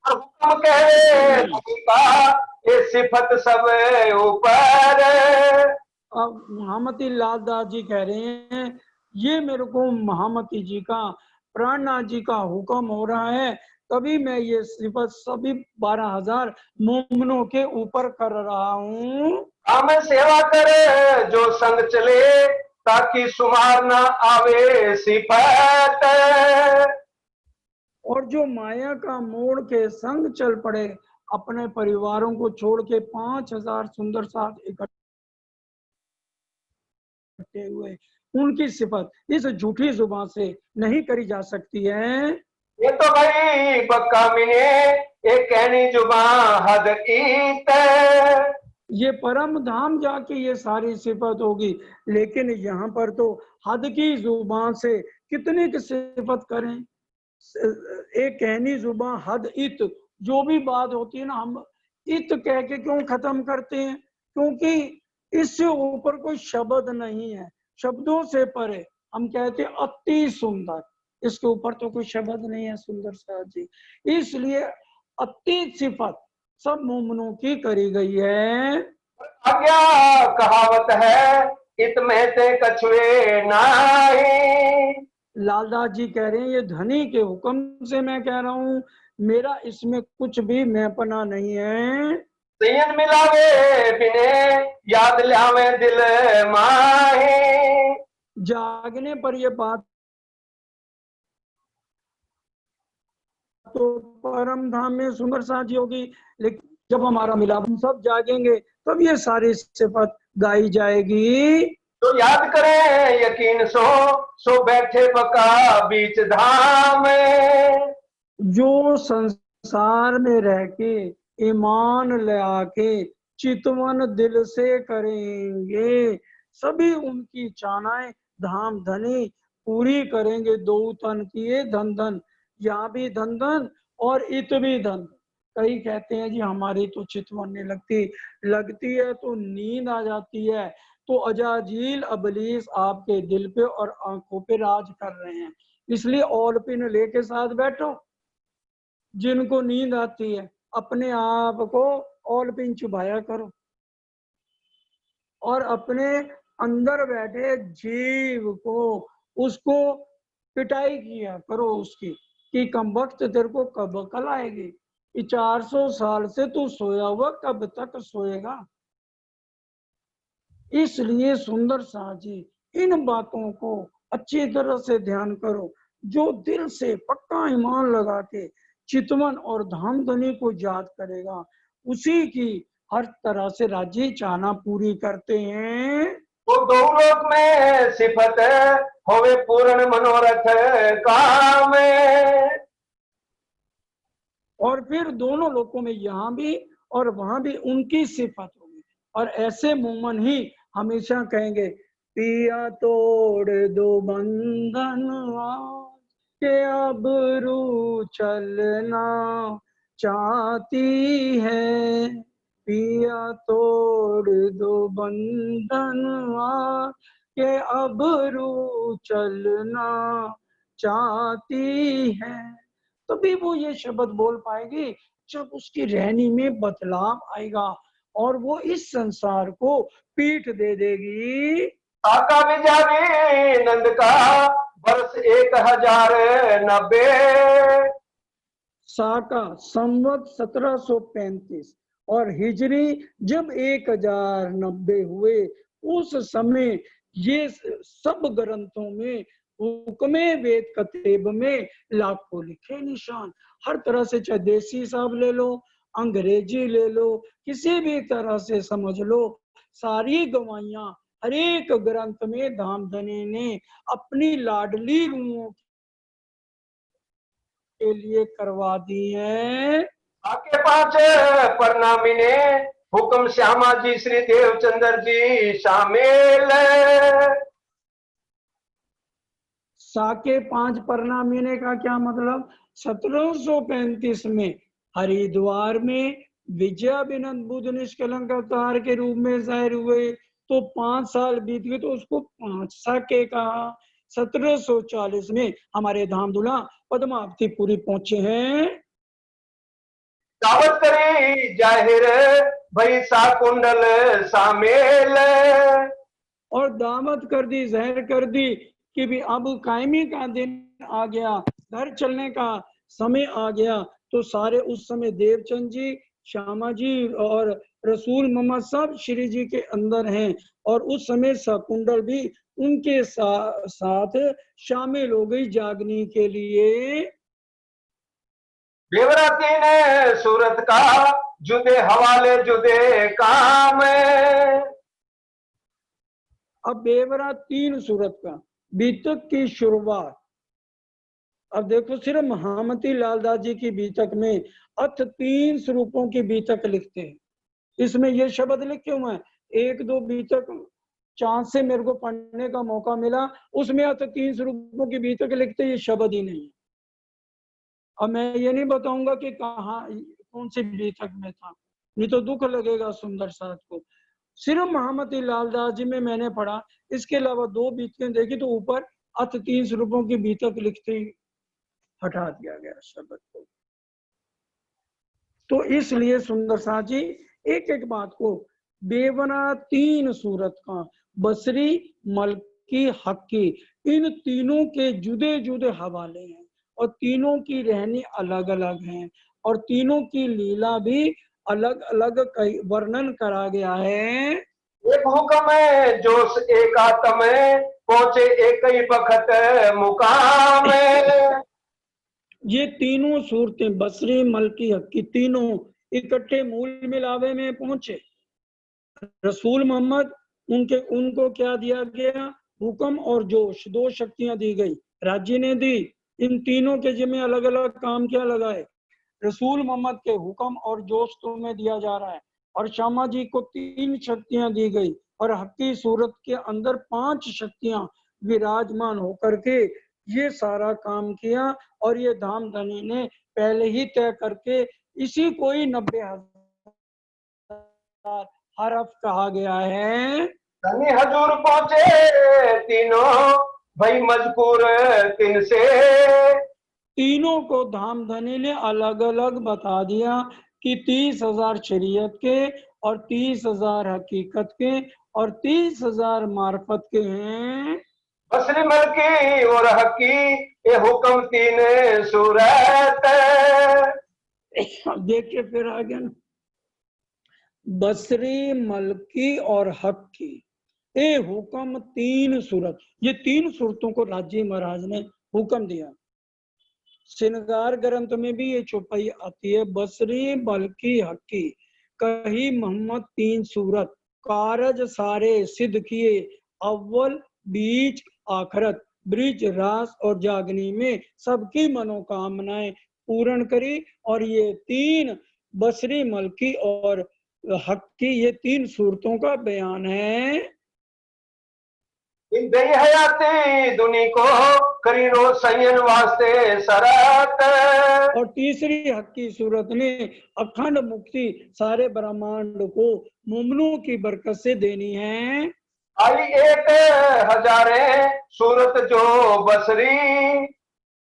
हुक्म कहे का ये सिफत सब ऊपर। अब महामती लाल दास जी कह रहे हैं, ये मेरे को महामती जी का, प्राणनाथ जी का हुक्म हो रहा है, तभी मैं ये सिफत सभी 12,000 मोमनों के ऊपर कर रहा हूँ। काम सेवा करे जो संग चले, ताकि सुमार ना आवे सिफत। और जो माया का मोड़ के संग चल पड़े, अपने परिवारों को छोड़ के 5,000 सुंदर साथ इकट्ठे हुए, उनकी सिफत इस झूठी जुबान से नहीं करी जा सकती है। ये तो भाई बक्का मिने एक कहनी जुबान हद ईत। ये परम धाम जाके ये सारी सिफत होगी, लेकिन यहाँ पर तो हद की जुबान से कितने की सिफत करें। एक कहनी जुबान हद इत, जो भी बात होती है ना, हम इत कह के क्यों खत्म करते हैं, क्योंकि इससे ऊपर कोई शब्द नहीं है, शब्दों से परे। हम कहते हैं अति सुंदर, इसके ऊपर तो कोई शब्द नहीं है सुंदर साथ जी। इसलिए अति सिफत सब मोमनों की करी गई है। आज्ञा कहावत है इत में ते कछुए नाही। लालदास जी कह रहे हैं ये धनी के हुक्म से मैं कह रहा हूँ, मेरा इसमें कुछ भी मैपना नहीं है। संयन मिलावे बिने याद ल्यावे दिल माही। जागने पर ये बात तो परम धाम में सुंदर साझी होगी, लेकिन जब हमारा मिलाप हम सब जागेंगे तब ये सारी सिफत गाई जाएगी। तो याद करें यकीन सो बैठे बका बीच धाम में। जो संसार में रह के ईमान ले आके चितवन दिल से करेंगे, सभी उनकी चाहनाएं धाम धनी पूरी करेंगे। दो तन किए धन धन, यहाँ भी धन धन और इत भी धन। कई कहते हैं जी हमारी तो चितवन नहीं लगती, लगती है तो नींद आ जाती है। तो अजाजील अबलीस आपके दिल पे और आंखों पे राज कर रहे हैं, इसलिए ओलपिन लेके साथ बैठो। जिनको नींद आती है अपने आप को ओलपिन चुभाया करो और अपने अंदर बैठे जीव को उसको पिटाई किया करो उसकी कि कम वक्त तेरे को कब अकल आएगी, कि 400 साल से तू सोया हुआ कब तक सोएगा। इसलिए सुंदर शाह जी इन बातों को अच्छी तरह से ध्यान करो। जो दिल से पक्का ईमान लगा के चितवन और धाम धनी को याद करेगा, उसी की हर तरह से राजी चाहना पूरी करते हैं। तो दो लोक में सिफत होवे पूर्ण मनोरथ काम। और फिर दोनों लोकों में यहाँ भी और वहां भी उनकी सिफत होगी। और ऐसे मोमन ही हमेशा कहेंगे पिया तोड़ दो बंधन के अब रू चलना चाहती है, पिया तोड़ दो बंधन के अब रू चलना चाहती है। तभी वो ये शब्द बोल पाएगी जब उसकी रहनी में बदलाव आएगा और वो इस संसार को पीठ दे देगी। काका विजावी नंद का वर्ष 1090। साका संवत 1735 और हिजरी जब 1090 हुए, उस समय ये सब ग्रंथों में हुक्मे वेद कतेब में लाखों लिखे निशान, हर तरह से, चाहे देसी हिसाब ले लो, अंग्रेजी ले लो, किसी भी तरह से समझ लो, सारी गवाहियां हर एक ग्रंथ में धाम धनी ने अपनी लाडली रूहों के लिए करवा दी है। आके पांच परनामी ने हुक्म श्यामा जी श्री देवचंद्र जी शामिल। साके 5 परनामीने का क्या मतलब? 1735 में हरिद्वार में विजया बिनंद बुद्ध निष्कलंक अवतार के रूप में जाहिर हुए, तो 5 साल बीत गए तो उसको 5 साके कहा। 1740 में हमारे धाम धुला पद्मावतीपुरी पहुंचे हैं। दावत करी जाहिर भई सा कुंडल शामिल। और दावत कर दी, जाहिर कर दी कि भी अब कायमी का दिन आ गया, घर चलने का समय आ गया। तो सारे उस समय देवचंद जी, श्यामा जी और रसूल मोहम्मद सब श्री जी के अंदर हैं, और उस समय शकुंडल भी उनके साथ शामिल हो गई जागने के लिए। देवराती ने सूरत का जुदे हवाले जुदे काम। अब बेवरा 3 सूरत का बीतक की शुरुआत। अब देखो सिर्फ महामती लालदास जी की बीतक में अथ 3 स्वरूपों की बीतक लिखते हैं। इसमें ये शब्द लिखे हुए हैं। 1-2 बीतक चांद से मेरे को पढ़ने का मौका मिला, उसमें अथ 3 स्वरूपों की बीतक लिखते, ये शब्द ही नहीं है। अब मैं ये नहीं बताऊंगा कि कहाँ कौन सी बीतक में था, नहीं तो दुख लगेगा सुंदर साथ को। सिर्फ महामती लालदास जी में मैंने पढ़ा, इसके अलावा 2 बीतकें देखी तो ऊपर अथ 3 स्वरूपों की बीतक लिखते ही हटा दिया गया शब्द को। तो इसलिए सुंदर साथ जी एक एक बात को बेवना 3 सूरत का, बसरी, मलकी, हक्की, इन तीनों के जुदे जुदे हवाले हैं और तीनों की रहनी अलग अलग हैं और तीनों की लीला भी अलग अलग वर्णन करा गया है। एक हुक्म है जोश एक आत्म है, पहुंचे एक ही बखत मुकाम है। ये तीनों सूरतें बसरी, मलकी, हक्की, तीनों इकट्ठे मूल मिलावे में पहुंचे। रसूल मोहम्मद उनको क्या दिया गया? हुक्म और जोश, 2 शक्तियां दी गई, राजी ने दी। इन तीनों के जिम्मे अलग अलग काम क्या लगाए? रसूल मोहम्मद के हुक्म और जोश तुम्हें दिया जा रहा है और शामा जी को 3 शक्तियां दी गई और हक्की सूरत के अंदर 5 शक्तियां विराजमान होकर के ये सारा काम किया और ये धाम धनी ने पहले ही तय करके इसी को ही 90,000 हरफ कहा गया है। धनी हजूर पहुंचे तीनों भाई मजकूर तिन से, तीनों को धाम धनी ने अलग अलग बता दिया कि 30,000 शरीयत के और 30,000 हकीकत के और 30,000 मार्फत के हैं। बसरी मलकी और हकी ये हुक्म 3 सूरत। देखिए फिर आ गया ना, बसरी, मलकी और हक्की, ये हुक्म 3 सूरत, ये 3 सूरतों को राजी महाराज ने हुक्म दिया। श्रृंगार ग्रंथ में भी ये चौपाई आती है, बसरी, मलकी, हक्की, कही मोहम्मद 3 सूरत, कारज सारे सिद्ध किए, अव्वल, बीच, आखरत, ब्रिज, रास और जागनी में सबकी मनोकामनाएं पूर्ण करी। और ये 3 बसरी, मलकी और हक्की, ये 3 सूरतों का बयान है। इन दई हयाती दुनी को करीनो सयन वास्ते शरत। और तीसरी हक्की सूरत ने अखंड मुक्ति सारे ब्रह्मांड को मुमनों की बरकत से देनी है। आई 1,000 सूरत जो बसरी,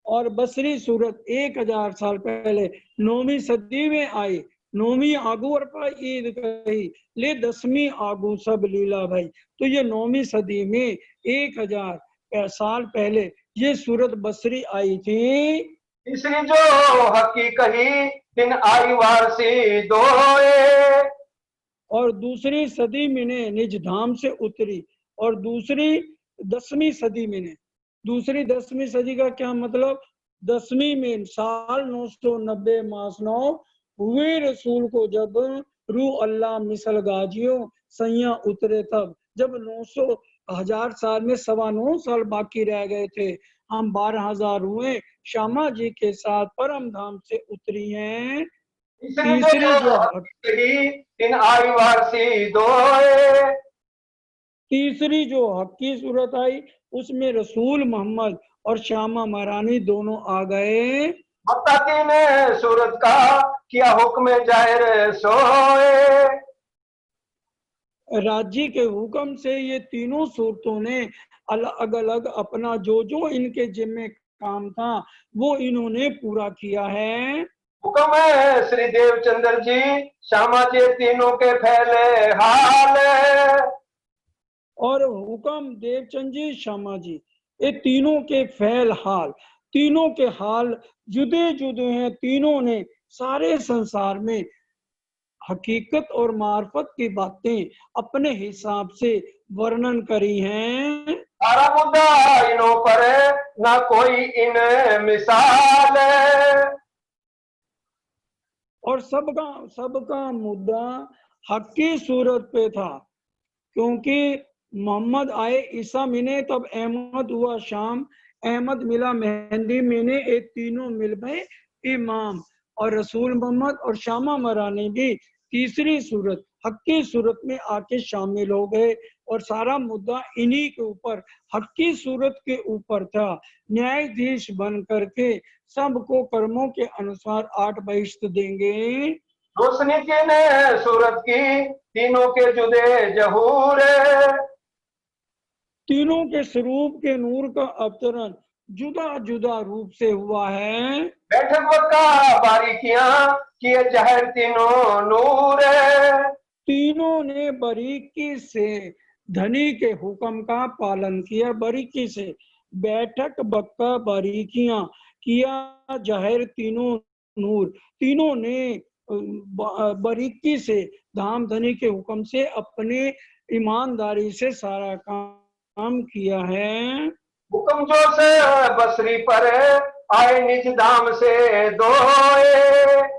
और बसरी सूरत 1000 साल पहले 9वीं सदी में आई। 9वीं आगू और ईद कही ले 10वीं आगू सब लीला भाई। तो ये 9वीं सदी में 1000 साल पहले ये सूरत बसरी आई थी। तीसरी जो हकी कही दिन आई वारसी दोए, और दूसरी सदी में ने निज धाम से उतरी और दूसरी 10वीं सदी में ने, दूसरी 10वीं सदी का क्या मतलब? 10वीं में साल 990 मास 9 हुए रसूल को जब रू अल्लाह मिसल गाजियों सैया उतरे, तब जब 900,000 साल में 9.25 साल बाकी रह गए थे, हम 12,000 हुए, श्यामा जी के साथ परम धाम से उतरी हैं। तीसरी जो कही दिन आई वारसी दोए, तीसरी जो हक्की सूरत आई उसमें रसूल मोहम्मद और श्यामा महारानी दोनों आ गए। मक्का 3 सूरत का किया हुक्म जाहिर सोए, राजी के हुक्म से ये तीनों सूरतों ने अलग अलग अपना जो जो इनके जिम्मे काम था वो इन्होंने पूरा किया है। हुक्म है श्री देवचंद्र जी श्यामा जी तीनों के फैले हाल, और हुक्म देवचंद जी, श्यामा जी, ये तीनों के फैल हाल, तीनों के हाल जुदे जुदे हैं। तीनों ने सारे संसार में हकीकत और मार्फत की बातें अपने हिसाब से वर्णन करी हैं। सारा मुद्दा इनों पर ना कोई इन मिसाल, और सबका मुद्दा हक्की सूरत पे था, क्योंकि मोहम्मद आए ईसा मिने तब अहमद हुआ शाम, अहमद मिला मेहंदी मिने, ये तीनों मिल गए इमाम। और रसूल मोहम्मद और श्यामा महारानी भी तीसरी सूरत हक्की सूरत में आके शामिल हो गए और सारा मुद्दा इन्हीं के ऊपर हक्की सूरत के ऊपर था। न्यायाधीश बन करके सबको कर्मों के अनुसार 8 बहिश्त देंगे। रोशनी की ने सूरत की तीनों के जुदे जहूर, तीनों के स्वरूप के नूर का अवतरण जुदा जुदा रूप से हुआ है। बैठक का बारीकियां किए जहर तीनों नूर, तीनों ने बारीकी से धनी के हुक्म का पालन किया, बारीकी से बैठक बक्का बारीकियां किया जाहिर तीनों नूर। तीनों ने बारीकी से धाम धनी के हुक्म से अपने ईमानदारी से सारा काम किया है। हुक्म जो से बसरी पर आए निज धाम से दोए।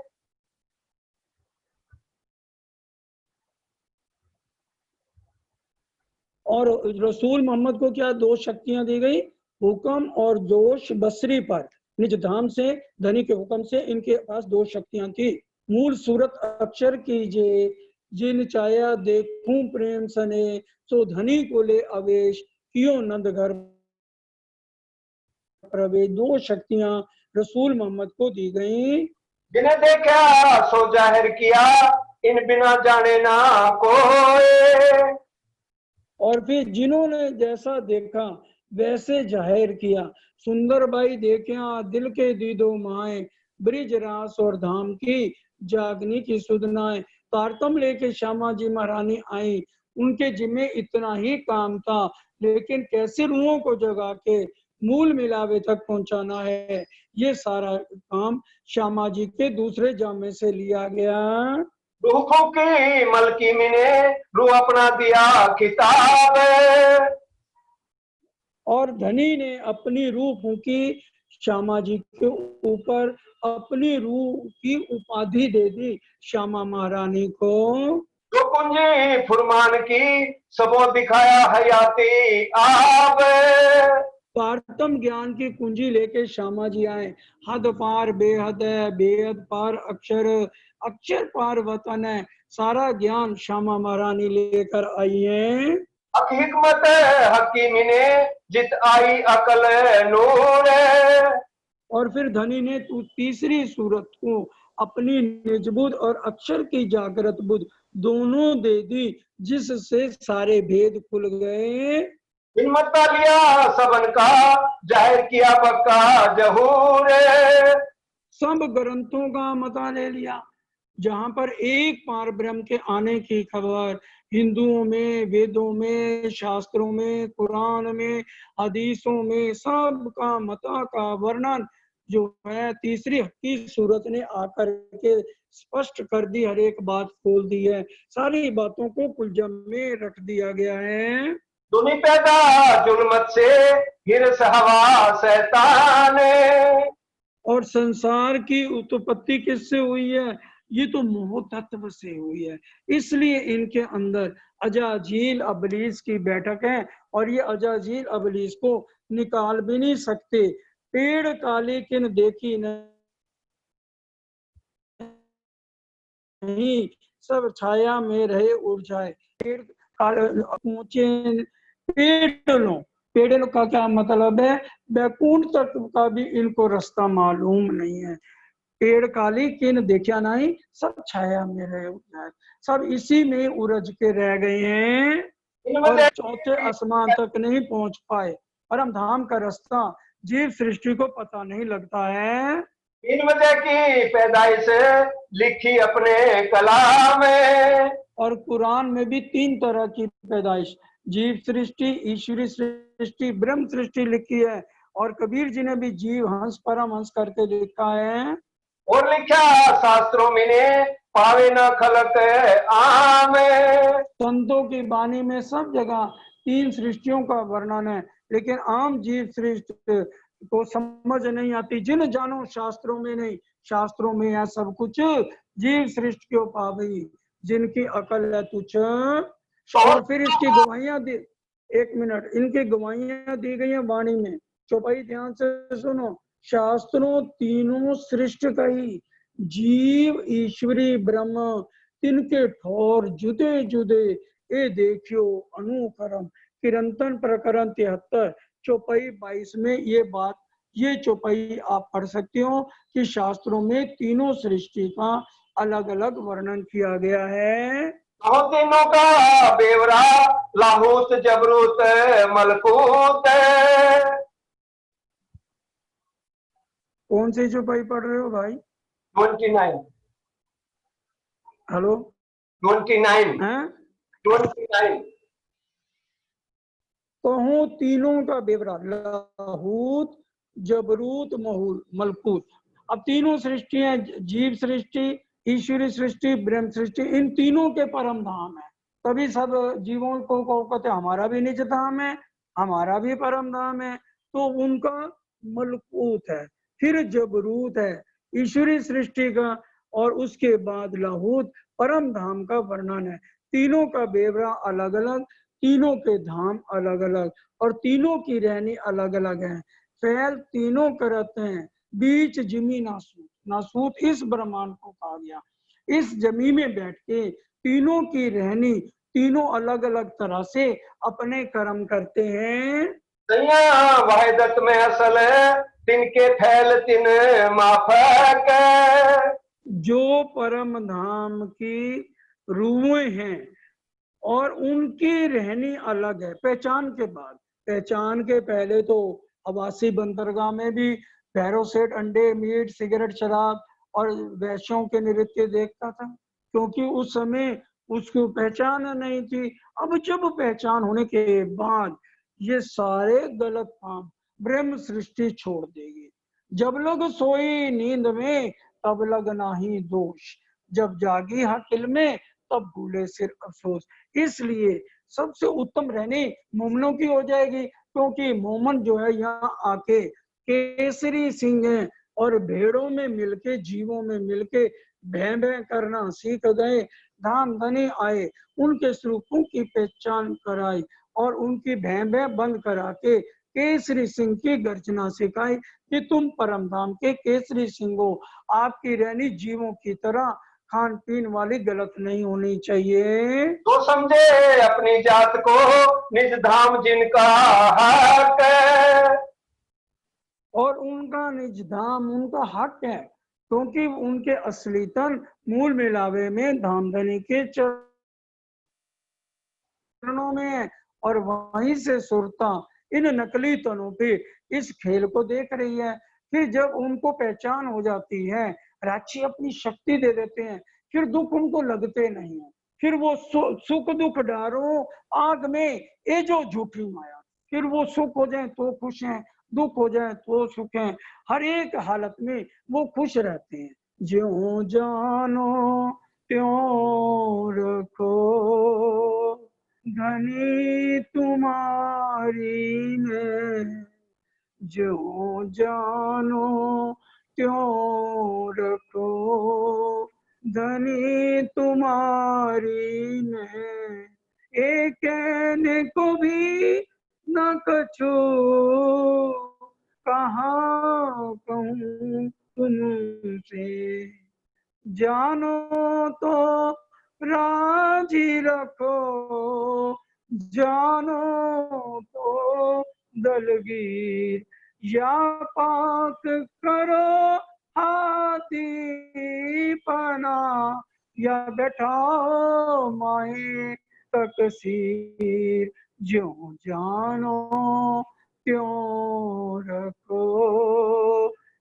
और रसूल मोहम्मद को क्या दो शक्तियां दी गई, हुक्म और जोश। बसरी पर निज धाम से धनी के हुक्म से इनके पास दो शक्तियां थी। मूल सूरत अक्षर कीजिए जिन चाया देखूं प्रेम सने, सो धनी को ले आवेश कियो नंद घर प्रवेश। दो शक्तियां रसूल मोहम्मद को दी गई। जिन्हें देखा सो जाहिर किया, इन बिना जाने ना कोई। और फिर जिन्होंने जैसा देखा वैसे जाहिर किया। सुंदर बाई देखा दिल के दीदो माए, ब्रिज रास और धाम की जागनी की सुधनाए। तारतम लेके श्यामा जी महारानी आई, उनके जिम्मे इतना ही काम था, लेकिन कैसे रूहों को जगा के मूल मिलावे तक पहुंचाना है, ये सारा काम श्यामा जी के दूसरे जामे से लिया गया। रूह की मलकी मिने रूह अपना दिया किताब। और धनी ने अपनी रूह फूंकी श्यामा जी के ऊपर, अपनी रूह की उपाधि दे दी श्यामा महारानी को। जो कुंजी फुरमान की सबों दिखाया हयाती आब। पारतम ज्ञान की कुंजी लेके श्यामा जी आए। हद पार बेहद है, बेहद पार अक्षर, अक्षर पार वतन है। सारा ज्ञान श्यामा महारानी लेकर आई है। हिकमत हकीमी ने जित आई अकल नूर। और फिर धनी ने तीसरी सूरत को अपनी निजबुद्ध और अक्षर की जागृत बुद्ध दोनों दे दी, जिससे सारे भेद खुल गए। हिम्मत लिया सबन का जाहिर किया पक्का जहूर। सब ग्रंथों का मता ले लिया, जहां पर एक पार ब्रह्म के आने की खबर हिंदुओं में, वेदों में, शास्त्रों में, कुरान में, हदीसों में, सब का मता का वर्णन जो है तीसरी की सूरत ने आकर के स्पष्ट कर दी, हर एक बात खोल दी है, सारी बातों को कुलजम में रख दिया गया है। दुनी पैदा जुल्मत से हिरस हवा शैतान। और संसार की उत्पत्ति किससे हुई है, ये तो मोह तत्व से हुई है, इसलिए इनके अंदर अजाजील अबलीस की बैठक है, और ये अजाजील अबलीस को निकाल भी नहीं सकते। पेड़ काले किन देखी नहीं, सब छाया में रहे उड़ जाए। पेड़ काले ऊंचे पेड़ पेड़ों का क्या मतलब है, बैकुंठ तक का भी इनको रास्ता मालूम नहीं है। पेड़ काली किन देखा नहीं, सब छाया में रहे उड़ जाए, सब इसी में उलझ के रह गए हैं और चौथे आसमान तक नहीं पहुंच पाए। परम धाम का रास्ता जीव सृष्टि को पता नहीं लगता है। इन वजह की पैदाइश लिखी अपने कलाम में। और कुरान में भी तीन तरह की पैदाइश, जीव सृष्टि, ईश्वरी सृष्टि, ब्रह्म सृष्टि लिखी है। और कबीर जी ने भी जीव हंस परम हंस करके लिखा है। और लिखा शास्त्रों में ने पावे न खलक आम। संतों की वाणी में सब जगह तीन सृष्टियों का वर्णन है, लेकिन आम जीव सृष्टि को समझ नहीं आती। जिन जानो शास्त्रों में नहीं, शास्त्रों में है सब कुछ, जीव सृष्टि क्यों पावी, जिनकी अकल है तुच्छ। और फिर इसकी गवाहियां दी, एक मिनट, इनकी गवाहियां दी गई है वाणी में। चौपाई ध्यान से सुनो। शास्त्रों तीनों सृष्टि कही, जीव ईश्वरी ब्रह्म तिनके ठोर जुदे जुदे, ए देखियो अनुकरम। किरंतन प्रकरण 73 चौपाई 22 में ये बात, ये चौपाई आप पढ़ सकते हो कि शास्त्रों में तीनों सृष्टि का अलग अलग वर्णन किया गया है। तीनों का बेवरा लाहूत जबरूत मलकूत। कौन सी चौपाई पढ़ रहे हो भाई? 29। हेलो, 29 हैं? 29 तो हूँ तीनों का बेवरा, लाहूत, जबरूत, मलकूत। अब तीनों सृष्टियां, जीव सृष्टि, ईश्वरी सृष्टि, ब्रह्म सृष्टि, इन तीनों के परम धाम है। तभी सब जीवों को कहते हमारा भी निज धाम है, हमारा भी परम धाम है। तो उनका मलकूत है, फिर जबरूत है ईश्वरी सृष्टि का, और उसके बाद लाहूत परम धाम का वर्णन है। तीनों का बेवरा अलग अलग, तीनों के धाम अलग अलग, और तीनों की रहनी अलग अलग है। फैल तीनों करते हैं, बीच जिमी नासूत। नासूत इस ब्रह्मांड को कहा गया। इस जमी में बैठ के तीनों की रहनी, तीनों अलग अलग तरह से अपने कर्म करते हैं। वहदत में असल तिनके फैल तिन माफक। जो परम धाम की रूहें हैं और उनकी रहनी अलग है। पहचान के बाद, पहचान के पहले तो अवासी बंदरगाह में भी भैरव सेठ अंडे, मीट, सिगरेट, शराब और वैश्यों के नृत्य देखता था, क्योंकि उस समय उसको पहचान नहीं थी। अब जब पहचान होने के बाद ये सारे गलत काम ब्रह्म सृष्टि छोड़ देगी। जब लोग सोई नींद में तब लग नाही दोष, जब जागी हकिल में तब भूले सिर अफसोस। इसलिए सबसे उत्तम रहनी मोमनों की हो जाएगी, क्योंकि मोमन जो है यहाँ आके केसरी सिंह है और भेड़ों में मिलके, जीवों में मिलके भैं भैं करना सीख गए। धाम धनी आए, उनके स्वरूपों की पहचान कराई और उनकी भैं भैं बंद करा के केसरी सिंह की गर्जना सिखाई कि तुम परम धाम के केसरी सिंह हो। आपकी रहनी जीवों की तरह खान पीन वाली गलत नहीं होनी चाहिए। तो समझे अपनी जात को निज धाम जिनका हक है। और उनका निज धाम उनका हक है, क्योंकि उनके असली तन मूल मिलावे में धामधनी के चरणों में है, और वहीं से सुरता इन नकली तनों पे इस खेल को देख रही है। फिर जब उनको पहचान हो जाती है, राक्षी अपनी शक्ति दे देते हैं, फिर दुख उनको लगते नहीं है। फिर वो सुख दुख डारो आग में ये जो झूठी माया, फिर वो सुख हो जाए तो खुश हैं, दुख हो जाए तो सुख हैं, हर एक हालत में वो खुश रहते हैं। ज्यों जानो त्यों रखो, धनी तुम्हारी में, ज्यों जानो त्यों रखो, धनी तुम्हारी में। एक कहने को भी न कछु, कहाँ कहूँ तुमसे, जानो तो राजी रखो, जानो तो दलगीर, या पाक करो हाथी पना, या बैठाओ माहे तकसीर। ज्यों जानो त्यों रखो,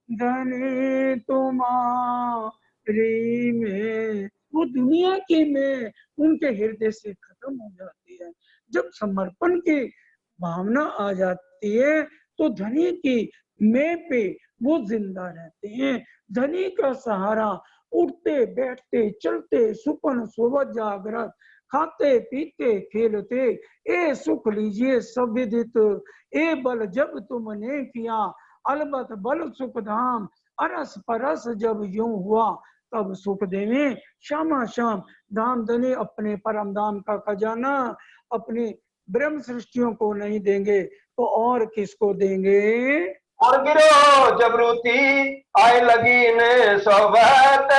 धनी तुम्हारी में। वो दुनिया की में उनके हृदय से खत्म हो जाती है। जब समर्पण की भावना आ जाती है तो धनी की मैं पे वो जिंदा रहते हैं। धनी का सहारा उठते बैठते चलते सुपन सोवत जागृत, खाते पीते खेलते, ए सुख लीजिए सब विदित, ए बल जब तुमने किया अलबत बल सुख धाम, अरस परस जब यूं हुआ तब सुख देवे श्यामा श्याम। धाम धनी अपने परम धाम का खजाना अपनी ब्रह्म सृष्टियों को नहीं देंगे तो और किसको देंगे। और गिरो जबरूती आए लगी ने सोबत,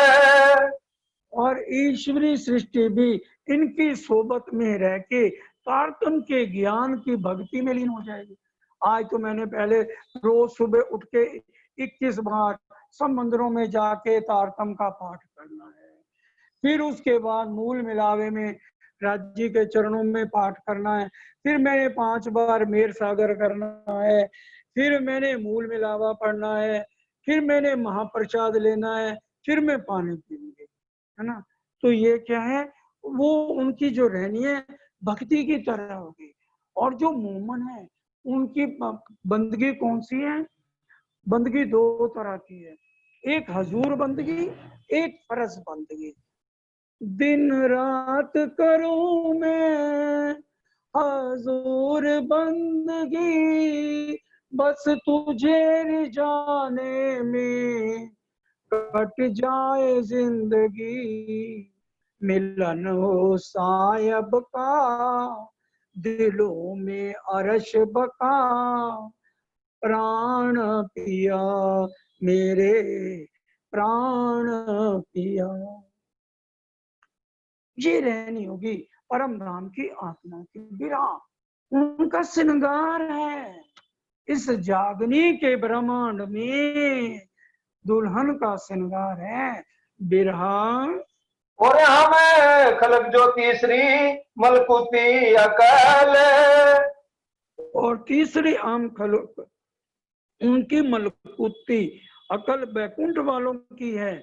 और ईश्वरी सृष्टि भी इनकी सोबत में रह के तारतम के ज्ञान की भक्ति में लीन हो जाएगी। आज तो मैंने पहले रोज सुबह उठ के 21 बार सब मंदिरों में जाके तारतम का पाठ करना है। फिर उसके बाद मूल मिलावे में राज्य के चरणों में पाठ करना है। फिर मैंने 5 बार मेर सागर करना है। फिर मैंने मूल मिलावा पढ़ना है। फिर मैंने महाप्रसाद लेना है। फिर मैं पानी पीऊंगी, है ना। तो ये क्या है, वो उनकी जो रहनी है भक्ति की तरह होगी। और जो मोमन है उनकी बंदगी कौन सी है? बंदगी दो तरह की है, एक हजूर बंदगी, एक फर्ज बंदगी। दिन रात करूं मैं हजूर बंदगी, बस तुझे रिझाने में कट जाए जिंदगी। मिलन हो सायब का दिलों में अरश बका, प्राण पिया मेरे प्राण पिया। ये रहनी होगी परम धाम की आत्मा की विराम, उनका श्रृंगार है। इस जागनी के ब्रह्मांड में दुल्हन का श्रृंगार है बिरहा। और हमें खलक जो तीसरी मलकुती अकल, और तीसरी आम खलक उनकी मलकुती अकल बैकुंठ वालों की है।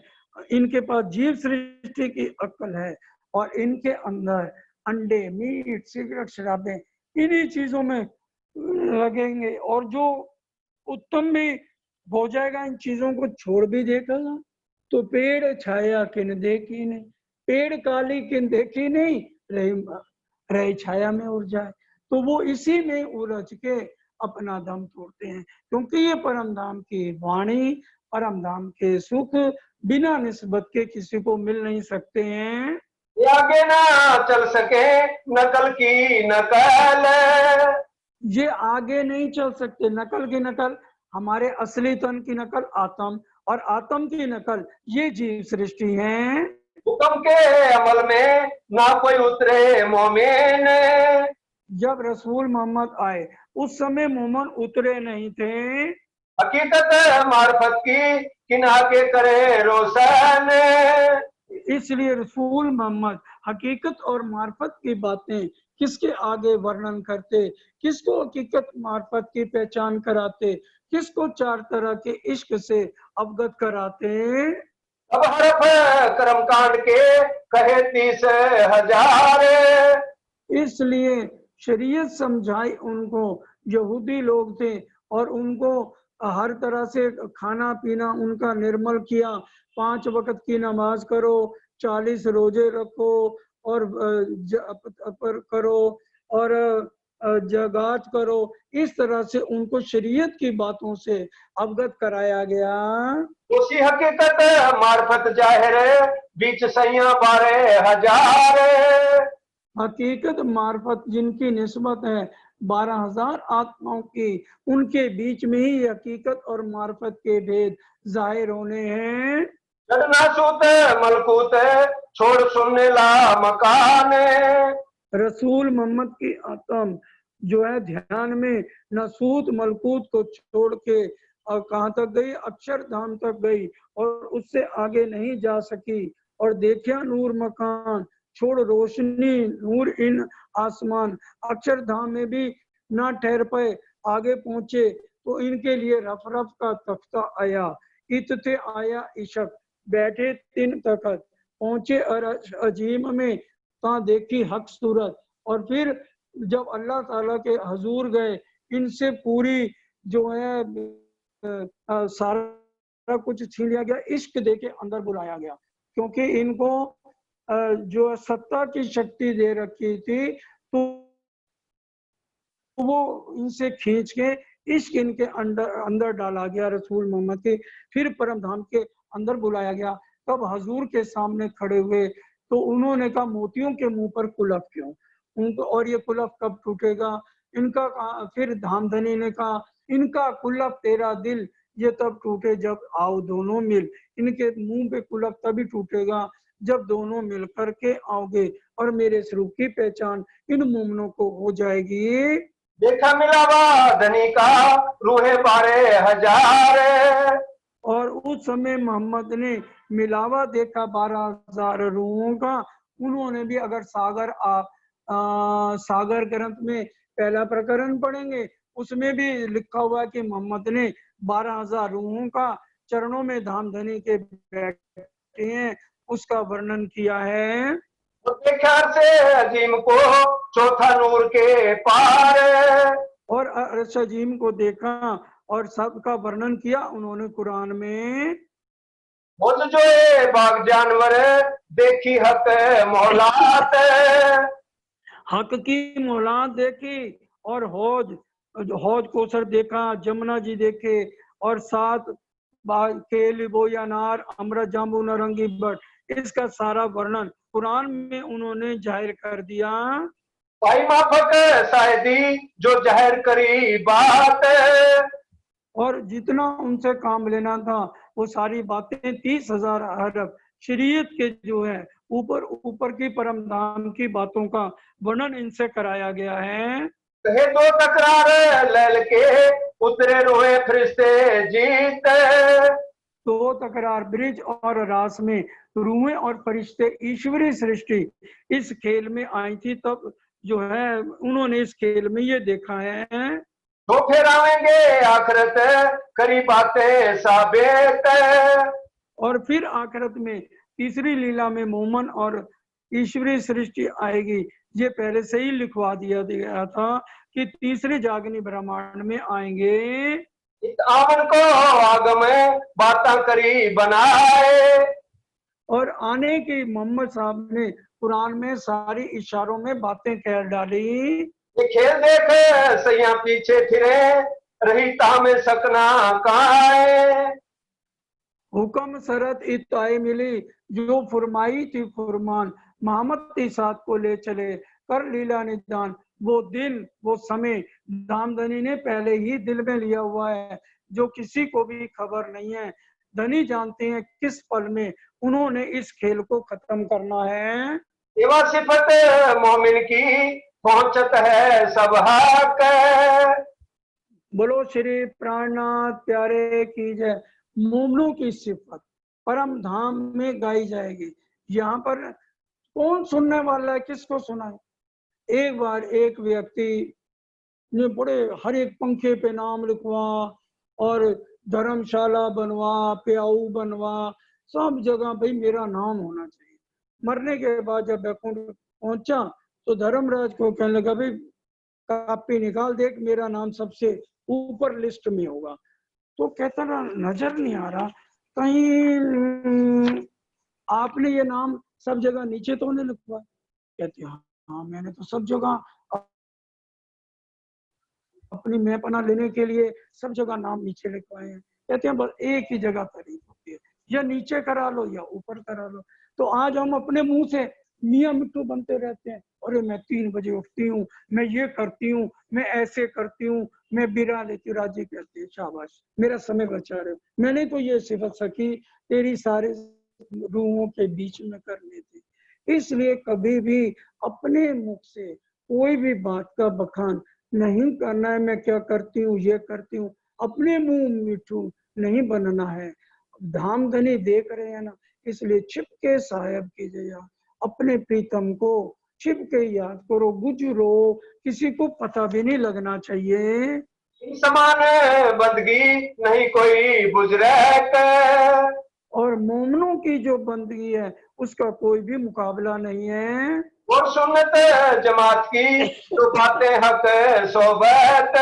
इनके पास जीव सृष्टि की अकल है और इनके अंदर अंडे, मीट, सिगरेट, शराबें इन्हीं चीजों में लगेंगे। और जो उत्तम भी हो जाएगा, इन चीजों को छोड़ भी देगा तो पेड़ छाया किन देखी नहीं, पेड़ काली किन देखी नहीं, रही छाया में उड़ जाए। तो वो इसी में उलझ के अपना दम तोड़ते हैं, क्योंकि ये परम धाम की वाणी, परम धाम के सुख बिना निस्बत के किसी को मिल नहीं सकते हैं। ये आगे ना चल सके नकल की नकल, ये आगे नहीं चल सकते, नकल की नकल हमारे असली तन की नकल आत्म, और आत्म की नकल ये जीव सृष्टि है। हुक्म के अमल में ना कोई उतरे मोमिन, जब रसूल मोहम्मद आए उस समय मोमन उतरे नहीं थे। हकीकत मार्फत की किना के करे रोशन, इसलिए रसूल मोहम्मद हकीकत और मार्फत की बातें किसके आगे वर्णन करते, किसको हकीकत मार्फत की पहचान कराते, किसको चार तरह के इश्क से अवगत कराते। अब हरफ कर्म कांड के कहे 30,000, इसलिए शरीयत समझाई उनको, यहूदी लोग थे और उनको हर तरह से खाना पीना उनका निर्मल किया। 5 वक्त की नमाज करो, 40 रोजे रखो और करो और जगात करो। इस तरह से उनको शरीयत की बातों से अवगत कराया गया। उसी हकीकत मार्फत जाहिर बीच सैया 12,000, हकीकत मार्फत जिनकी निस्बत है 12,000 आत्माओं की, उनके बीच में ही हकीकत और मार्फत के भेद जाहिर होने हैं। चढ़ना सूत मलकूत छोड़ सुनने ला मकान, रसूल मोहम्मद की आत्म जो है ध्यान में नसूत मलकूत को छोड़ के और कहाँ तक गई, अक्षरधाम तक गई और उससे आगे नहीं जा सकी। और देखा नूर मकान, छोड़ रोशनी नूर इन आसमान, अक्षरधाम में भी ना ठहर पाए, आगे पहुंचे तो इनके लिए रफ रफ का तख्ता आया। इत्ते आया इशक, बैठे 3 तखत, पहुंचे अरश अजीम में, ता देखी हक सूरत। और फिर जब अल्लाह ताला के हजूर गए, इनसे पूरी जो है सारा कुछ छीन लिया गया, इश्क देके अंदर बुलाया गया, क्योंकि इनको जो सत्ता की शक्ति दे रखी थी, तो वो इनसे खींच के इश्क इनके अंदर डाला गया रसूल मोहम्मद के। फिर परम धाम के अंदर बुलाया गया। तब हजूर के सामने खड़े हुए तो उन्होंने कहा मोतियों के मुंह पर कुलफ क्यों, उनको और ये कुलफ कब टूटेगा। इनका फिर धामधनी ने कहा इनका कुलफ तेरा दिल ये तब टूटे जब आओ दोनों मिल, इनके मुंह पे कुलफ तभी टूटेगा जब दोनों मिल करके आओगे और मेरे स्वरूप की पहचान इन मुमनों को हो जाएगी। देखा मिलावा धनी का रूहे 12,000, और उस समय मोहम्मद ने मिलावा देखा 12,000 रूहों का। उन्होंने भी, अगर सागर ग्रंथ में पहला प्रकरण पढ़ेंगे उसमें भी लिखा हुआ है कि मोहम्मद ने 12,000 रूहों का चरणों में धामधनी के बैठे हैं उसका वर्णन किया है। वो देखा से अजीम को चौथा नूर के पार, और अर्श अजीम को देखा और सबका वर्णन किया उन्होंने कुरान में। मुझ जो बाग जानवर देखी हक मौलात, हक की मोहलात देखी और हौज हौज कोसर देखा, जमुना जी देखे और सात केल बोया नार अमृत जाम्बू नारंगी बट, इसका सारा वर्णन कुरान में उन्होंने जाहिर कर दिया। भाई माफक शायदी जो जहर करी बात, और जितना उनसे काम लेना था वो सारी बातें 30,000 अरब शरीयत के जो है ऊपर ऊपर की परम धाम की बातों का वर्णन इनसे कराया गया है। कहे दो तकरार लैल के उतरे रोए फरिश्ते जीत, तो तकरार ब्रिज और रास में रूहें और फरिश्ते ईश्वरीय सृष्टि इस खेल में आई थी, तब जो है उन्होंने इस खेल में ये देखा है। तो फिर आएंगे आखिरत करी बातें साबित, और फिर आखिरत में तीसरी लीला में मोमन और ईश्वरीय सृष्टि आएगी। ये पहले से ही लिखवा दिया गया था कि तीसरे जागनी ब्रह्मांड में आएंगे। इस आवन को आगम बाता करी बनाए, और आने की मोहम्मद साहब ने कुरान में सारी इशारों में बातें कह डाली। ये खेल देख सैया पीछे फिरे रही ता में सकना कहाँ, हुक्म शरत इत्ताए मिली जो फरमाई थी फरमान, मोहम्मद के साथ को ले चले कर लीला निदान। वो दिन वो समय दामदनी ने पहले ही दिल में लिया हुआ है, जो किसी को भी खबर नहीं है। धनी जानते हैं किस पल में उन्होंने इस खेल को खत्म करना है। सेवा सिफत मोमिन की पहुंचत है सब हक, बोलो श्री प्राणनाथ प्यारे की जय। मोमनों की सिफत परम धाम में गाई जाएगी। यहाँ पर कौन सुनने वाला है, किसको सुनाए? एक बार एक व्यक्ति ने बड़े हर एक पंखे पे नाम लिखवा और धर्मशाला बनवा, प्याऊ बनवा, सब जगह भाई मेरा नाम होना चाहिए। मरने के बाद जब बैकुंठ पहुंचा तो धर्मराज को कहने लगा भाई कापी निकाल देख मेरा नाम सबसे ऊपर लिस्ट में होगा। तो कहता ना नजर नहीं आ रहा कहीं, आपने ये नाम सब जगह नीचे तो नहीं लिखवा? कहते हाँ मैंने तो सब जगह अपनी मैपना लेने के लिए सब जगह नाम नीचे लिखवाए हैं। कहते हैं बस एक ही जगह तारीफ होती है, या नीचे करा लो या ऊपर करा लो। तो आज हम अपने मुंह से मियाँ मिट्टू बनते रहते हैं, अरे मैं 3 बजे उठती हूँ, मैं ये करती हूँ, मैं ऐसे करती हूँ, मैं बिरा लेती। राजी कहती है शाबाश मेरा समय बचा रहे हो, मैंने तो ये सिफत सकी तेरी सारे रूहों के बीच में करनी थी। इसलिए कभी भी अपने मुख से कोई भी बात का बखान नहीं करना है। मैं क्या करती हूँ ये करती हूँ, अपने मुंह मिठू नहीं बनना है। धाम धनी देख रहे हैं ना, इसलिए छिप के साहेब कीजिए, अपने प्रीतम को छिप के याद करो, गुजरो, किसी को पता भी नहीं लगना चाहिए। समान बंदगी नहीं कोई बुजरत, और मोमनों की जो बंदगी है उसका कोई भी मुकाबला नहीं है। और सुन्नत जमात की तो बातें हक सोबत,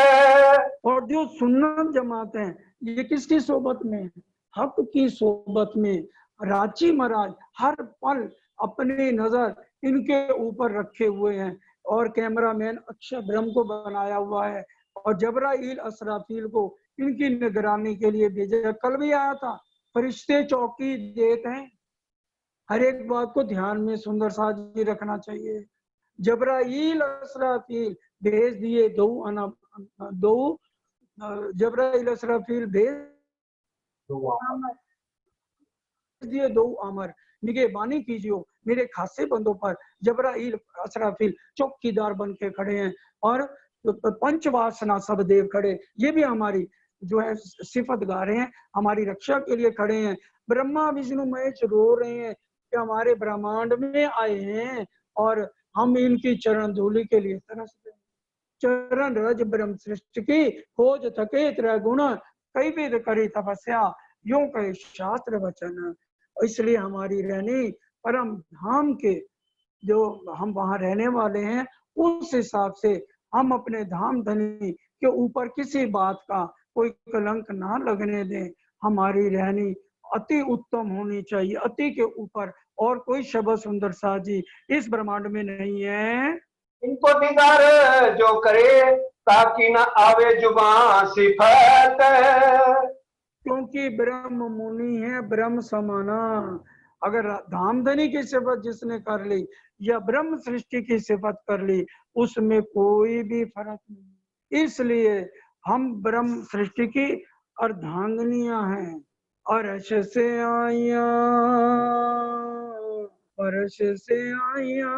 और जो सुन्नत जमात है ये किसकी सोबत में? हक की सोबत में। रांची महाराज हर पल अपनी नजर इनके ऊपर रखे हुए हैं और कैमरामैन अक्षय ब्रह्म को बनाया हुआ है और जबराइल असराफील को इनकी निगरानी के लिए भेजा। कल भी आया था, फरिश्ते चौकी देते हैं। हर एक बात को ध्यान में सुंदर साजी रखना चाहिए। जबराइल असराफील भेज दिए दो जबराइल असराफील भेज दिए दो अमर, निगहबानी कीजिए मेरे खासे बंदों पर। जबराइल असराफील चौकीदार बन के खड़े हैं और पंचवासना सब देव खड़े, ये भी हमारी जो है सिफत गा रहे हैं, हमारी रक्षा के लिए खड़े हैं। ब्रह्मा विष्णु महेश रो रहे हैं कि हमारे ब्रह्मांड में आए हैं और हम इनकी चरण धूलि के लिए तरस रहे हैं। चरण रज ब्रह्म सृष्टि की खोज थके त्रैगुण, कई विध करी तपस्या यूं कहे शास्त्र वचन। इसलिए हमारी रहनी परम धाम के जो हम वहां रहने वाले हैं, उस हिसाब से हम अपने धाम धनी के ऊपर किसी बात का कोई कलंक ना लगने दें। हमारी रहनी अति उत्तम होनी चाहिए, अति के ऊपर और कोई शब्द सुंदर सा जी इस ब्रह्मांड में नहीं है। इनको दीदार जो करे ताकि न आवे जुबां सिफत। क्योंकि ब्रह्म मुनि है ब्रह्म समाना। अगर धामधनी की सिफत जिसने कर ली या ब्रह्म सृष्टि की सिफत कर ली, उसमें कोई भी फर्क नहीं। इसलिए हम ब्रह्म सृष्टि की अर्धांगिनियां हैं। अर्श से आया, अर्श से आया,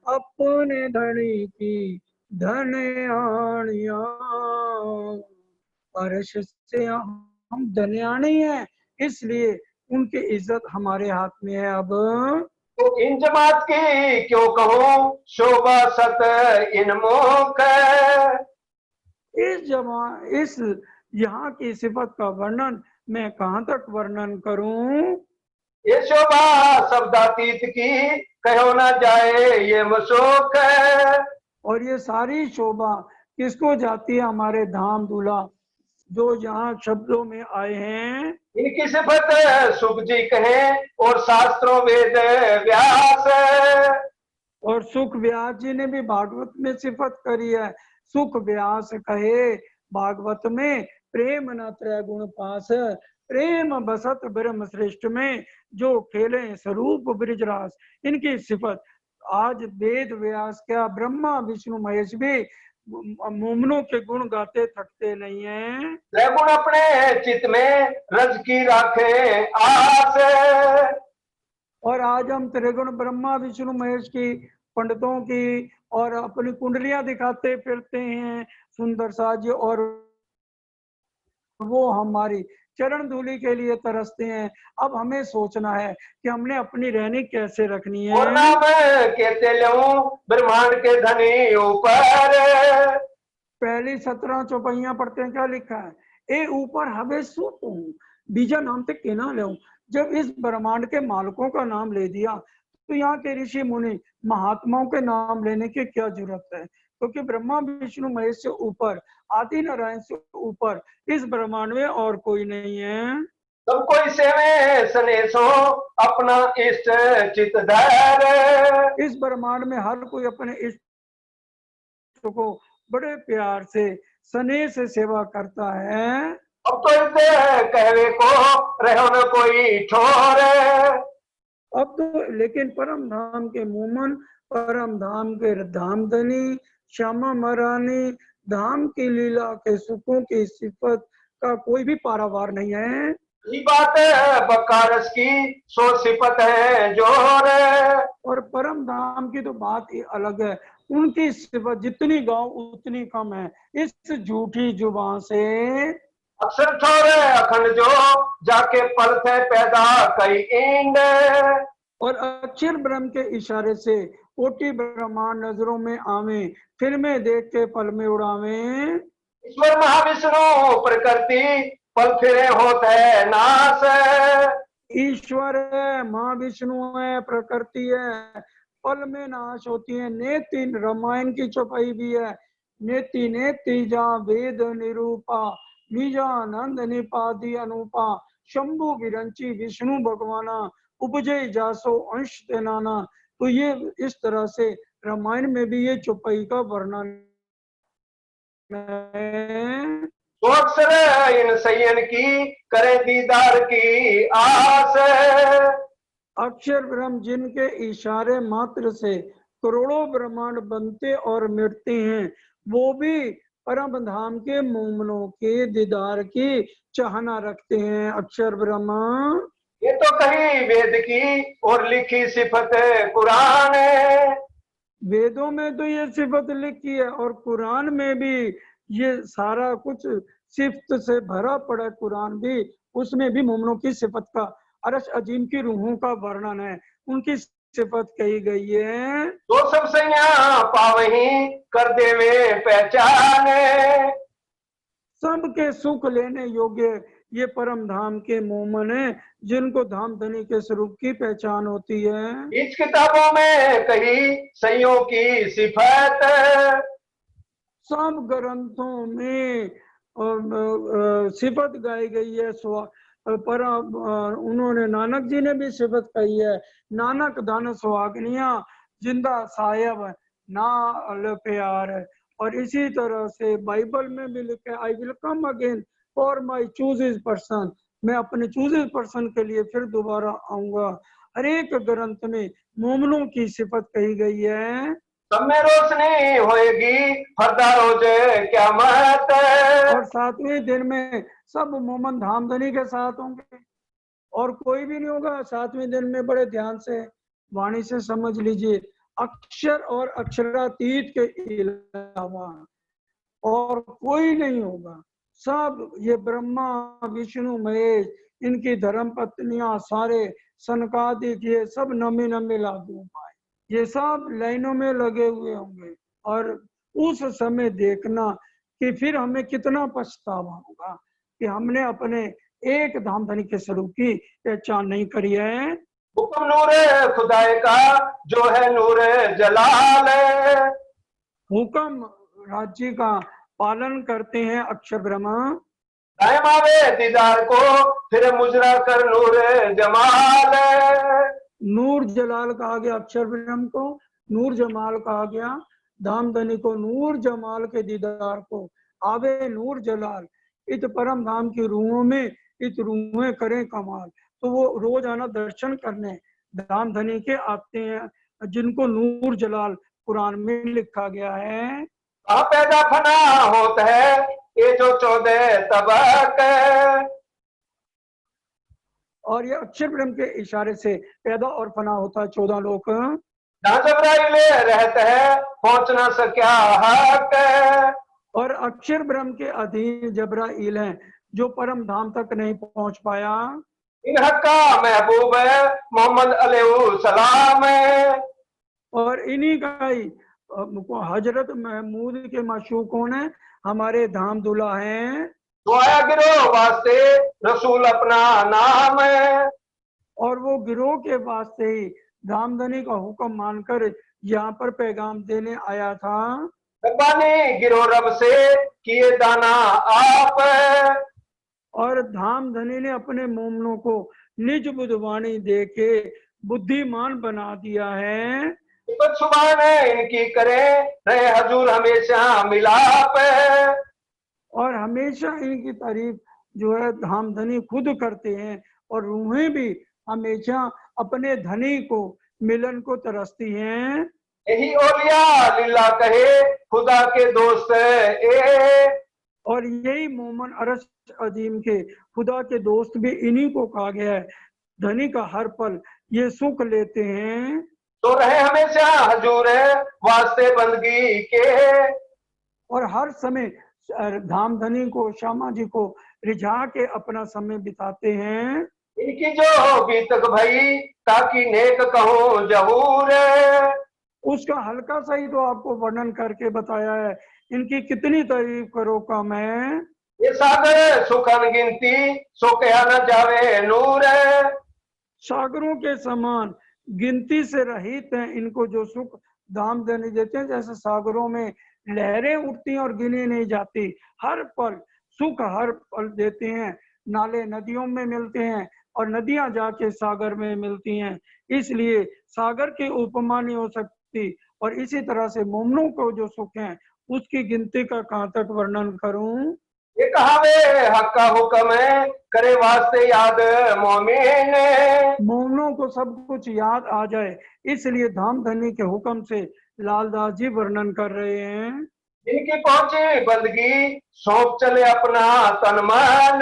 अपने धनी की धनयानिया। अर्श से हम धन्याणी हैं, इसलिए उनकी इज्जत हमारे हाथ में है। अब तो इन जमात की क्यों कहूँ शोभा सत इन मुख। इस यहाँ की सिफत का वर्णन मैं कहाँ तक वर्णन करूं। ये शोभा शब्दातीत की कहो ना जाए ये मशोक। और ये सारी शोभा किसको जाती है? हमारे धाम दूल्हा जो यहाँ शब्दों में आए हैं। इनकी सिफत सुख जी कहें और शास्त्रों वेद व्यास। और सुख व्यास जी ने भी भागवत में सिफत करी है। सुख व्यास कहे भागवत में, प्रेम न त्रय गुण पास, प्रेम बसत ब्रह्म श्रेष्ठ में, जो खेले स्वरूप ब्रिजरास। इनकी सिफत आज वेद व्यास क्या, ब्रह्मा विष्णु महेश भी मोमनों के गुण गाते थकते नहीं है। गुण अपने चित में रज की राखे आस। और आज हम त्रिगुण ब्रह्मा विष्णु महेश की, पंडितों की और अपनी कुंडलियां दिखाते फिरते हैं सुंदर साज, और वो हमारी चरण धूलि के लिए तरसते हैं। अब हमें सोचना है कि हमने अपनी रहनी कैसे रखनी है। और नाम कहते लूं ब्रह्मांड के धनी ऊपर। पहली 17 चौपाइयां पढ़ते हैं, क्या लिखा है? ए ऊपर हवे सूतू बीजा नाम से केना ले। जब इस ब्रह्मांड के मालिकों का नाम ले दिया तो यहाँ के ऋषि मुनि महात्माओं के नाम लेने की क्या जरूरत है? क्योंकि ब्रह्मा विष्णु महेश से ऊपर, आदि नारायण से ऊपर इस ब्रह्मांड में और कोई नहीं है। सब कोई सेवे सनेसो अपना इष्ट चित धैर्य। इस ब्रह्मांड में हर कोई अपने इष्ट को बड़े प्यार से स्नेह से सेवा करता है। अब तो इसे कहवे को रहो न कोई ठोर। अब तो लेकिन परम धाम के मोमन, परम धाम के धामधनी, श्यामा महारानी, धाम की लीला के सुखों की सिफत का कोई भी पारावार नहीं है। ये बात है बकारस की सो सिफत है जोर। और परम धाम की तो बात ही अलग है। उनकी सिफत जितनी गाओ उतनी कम है इस झूठी जुबान से। अक्सर छोरे अखंड जो जाके पल थे पैदा कई इंड। और अक्षर ब्रह्म के इशारे से कोटि ब्रह्मांड नजरों में आवे, फिल्में देख के पल में उड़ावे। ईश्वर महाविष्णु प्रकृति पल फिरे होते नाश। ईश्वर है, महाविष्णु है, प्रकृति है, पल में नाश होती है। नेति रामायण की चौपाई भी है, नेति नेति जा वेद निरूपा, निजानंद निपादी अनुपा, शंभु विरंची विष्णु भगवाना, उपजय जासो अंश तेनाना। तो ये इस तरह से रामायण में भी ये चौपाई का वर्णन है। तो अक्सर इन सैयन की करे दीदार की आस। अक्षर ब्रह्म जिनके इशारे मात्र से करोड़ों ब्रह्मांड बनते और मिटते हैं, वो भी परम धाम के मोमनों के दीदार की चाहना रखते हैं। अक्षर ब्रह्म ये तो कही वेद की और लिखी सिफत कुरान है। वेदों में तो ये सिफत लिखी है और कुरान में भी ये सारा कुछ सिफत से भरा पड़ा है। कुरान भी, उसमें भी मोमनों की सिफत का, अरश अजीम की रूहों का वर्णन है, उनकी सिफत कही गई है। तो सब सैया पावही कर देवे पहचान। सबके सुख लेने योग्य ये परम धाम के मोमन है जिनको धाम धनी के स्वरूप की पहचान होती है। इस किताबों में कही सैयों की सिफत, सब ग्रंथों में सिफत गाई गई है। पर उन्होंने नानक जी ने भी सिफत कही है, नानक धन सुहागनिया जिंदा साहेब ना अल प्यार। और इसी तरह से बाइबल में भी लिखा है, I will come again for my chooses person, मैं अपने चूजेज पर्सन के लिए फिर दोबारा आऊंगा। हर एक ग्रंथ में मोमनों की सिफत कही गई है। सब में रोशनी होएगी फरदा रोजे क़यामत। और 7वें दिन में सब मोमन धामधनी के साथ होंगे और कोई भी नहीं होगा 7वें दिन में। बड़े ध्यान से वाणी से समझ लीजिए, अक्षर और अक्षरातीत के अलावा और कोई नहीं होगा। सब ये ब्रह्मा विष्णु महेश, इनकी धर्म पत्नियां, सारे सनकादिक, ये सब नमी नमी लागू पाए, ये सब लाइनों में लगे हुए होंगे। और उस समय देखना कि फिर हमें कितना पछतावा होगा कि हमने अपने एक धामधनी के स्वरूप की पहचान नहीं करी है। हुक्म नूरे खुदाए का जो है नूरे जलाल, हुक्म राज्य का पालन करते हैं अक्षर ब्रह्मा। कायम आवे दीदार को फिर मुजरा कर नूरे जमाल। नूर जलाल कहा गया अक्षर ब्रह्म को, नूर जमाल कहा गया धामधनी को। नूर जमाल के दीदार को आवे नूर जलाल, इत परम धाम की रूहों में इत रूहें करें कमाल। तो वो रोज आना दर्शन करने धामधनी के आते हैं, जिनको नूर जलाल कुरान में लिखा गया है। कहाँ पैदा फना होता है ये जो 14 तबक, और ये अक्षर ब्रह्म के इशारे से पैदा और फना होता है 14 लोक। जहाँ जबराइल रहता है पहुंच ना सका हक, और अक्षर ब्रह्म के अधीन जबराइल हैं जो परम धाम तक नहीं पहुंच पाया। इन हक का महबूब है मोहम्मद अलैहिस्सलाम, और इन्हीं का ही हजरत महमूद के माशूक कौन है, हमारे धाम दुल्हा हैं। तो आया गिरो वास्ते रसूल अपना नाम है, और वो गिरोह के वास्ते ही धामधनी का हुक्म मानकर यहाँ पर पैगाम देने आया था। रब्बानी गिरो रब से किए दाना आप, और धामधनी ने अपने मोमनों को निज बुद्धवाणी दे के बुद्धिमान बना दिया है। तो सुभान इनकी करें रहे हजूर हमेशा मिलाप, और हमेशा इनकी तारीफ जो है धामधनी खुद करते हैं, और रूहें भी हमेशा अपने धनी को मिलन को तरसती हैं। यही औलिया लिल्ला कहे खुदा के दोस्त ए, और यही मोमन अरश अजीम के खुदा के दोस्त भी इन्हीं को कहा गया है। धनी का हर पल ये सुख लेते हैं। तो रहे हमेशा हजूर वास्ते बंदगी के, और हर समय धामधनी को, श्यामा जी को रिझा के अपना समय बिताते हैं। इनकी जो बीतक भई ताकि नेक कहूँ जहूर, उसका हल्का सा ही तो आपको वर्णन करके बताया है, इनकी कितनी तारीफ करो कम है। ये सागर सुखन गिनती सो कहा न जावे नूर, सागरों के समान गिनती से रहित हैं इनको जो सुख धामधनी देते हैं। जैसे सागरों में लहरें उठती हैं और गिनी नहीं जाती, हर पल सुख हर पल देते हैं। नाले नदियों में मिलते हैं और नदियां जाके सागर में मिलती हैं, इसलिए सागर की उपमा नहीं हो सकती। और इसी तरह से मोमनों को जो सुख है उसकी गिनती का कहाँ तक वर्णन करूं। ये कहावे हक का हुक्म है करे वास्ते याद मोमिन, मोमनों को सब कुछ याद आ जाए, इसलिए धामधनी के हुक्म से लालदास जी वर्णन कर रहे हैं। इनकी पहुंची बंदगी सौंप चले अपना तन मन,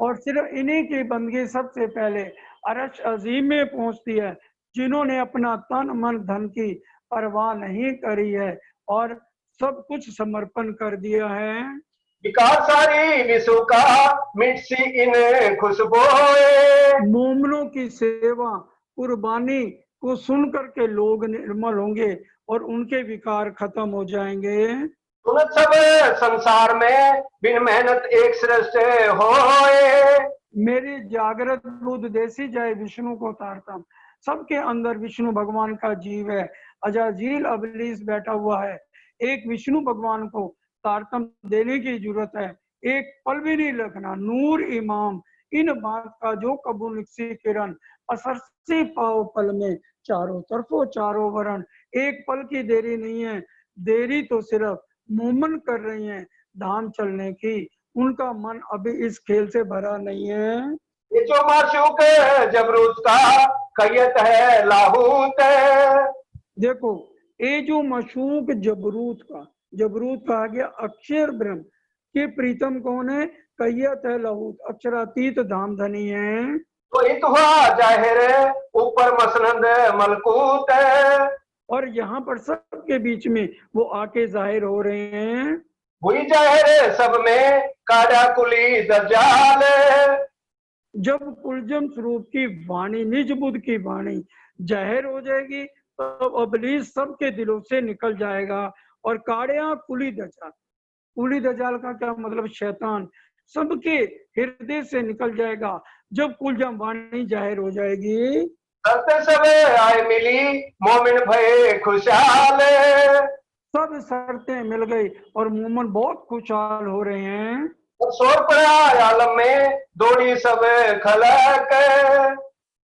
और सिर्फ इन्हीं की बंदगी सबसे पहले अरश अजीम में पहुंचती है, जिन्होंने अपना तन मन धन की परवाह नहीं करी है और सब कुछ समर्पण कर दिया है। विकार सारी विश्व का मिट सी इन खुशबोए, मोमनों की सेवा कुर्बानी को सुन करके लोग निर्मल होंगे और उनके विकार खत्म हो जाएंगे। सुनत सब संसार में बिन मेहनत एक श्रेष्ठ होए। मेरी जागृत बुद्ध देसी जय विष्णु को तारतम। सबके अंदर विष्णु भगवान का जीव है। अजाजील अबलीस बैठा हुआ है। एक विष्णु भगवान को तारतम देने की जरूरत है। एक पल भी नहीं लगना। नूर इमाम इन बात का जो कबूल निकसी किरण असर से पाओ पल में चारों तरफों चारों वरण। एक पल की देरी नहीं है। देरी तो सिर्फ मोमन कर रही है धाम चलने की। उनका मन अभी इस खेल से भरा नहीं है। ये जो माशूक जबरूत का कैयत है लाहूत। देखो ये जो मशूक जबरूत कहा गया अक्षर ब्रह्म के प्रीतम कौन है? कैयत है लहूत अक्षरातीत धाम धनी है। तो इत हुआ जाहिर ऊपर मसनद मलकूत। और यहाँ पर सबके बीच में वो आके जाहिर हो रहे हैं। हुई जाहिर सब में काड़ा कुली दज्जाल। जब कुलजम स्वरूप की वाणी निज बुद्ध की वाणी जाहिर हो जाएगी तब अबलीस सबके दिलों से निकल जाएगा। और काड़िया कुली दजाल का क्या मतलब? शैतान सबके हृदय से निकल जाएगा जब कुलजम वाणी जाहिर हो जाएगी। सत्य सब आय मिली मोमिन भये खुशहाल। सब शर्तें मिल गई और मोमन बहुत खुशहाल हो रहे हैं। और शोर पड़ा आलम में दौड़ी सब खलक।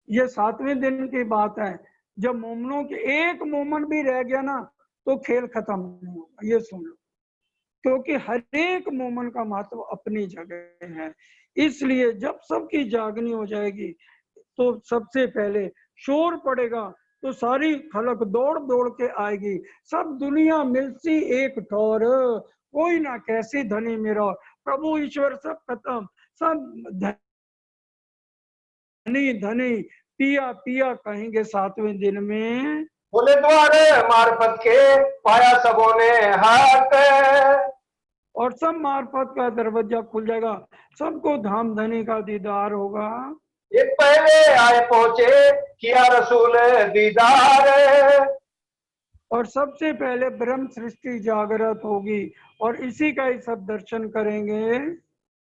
ये 7वें दिन की बात है जब मोमनों के एक मोमन भी रह गया ना तो खेल खत्म नहीं होगा। ये सुन लो क्योंकि हर एक मोमन का महत्व अपनी जगह है। इसलिए जब सबकी जागनी हो जाएगी तो सबसे पहले शोर पड़ेगा तो सारी खलक दौड़ दौड़ के आएगी। सब दुनिया मिलती एक ठौर कोई ना कैसी धनी मेरा प्रभु ईश्वर सब खत्म। सब धनी धनी पिया पिया कहेंगे 7वें दिन में। बोले द्वारे मार्फत के पाया सबों ने हाथ। और सब मार्फत का दरवाजा खुल जाएगा। सबको धाम धनी का दीदार होगा। एक पहले आए पहुंचे किया रसूल दीदार। और सबसे पहले ब्रह्म सृष्टि जागृत होगी और इसी का ही सब दर्शन करेंगे।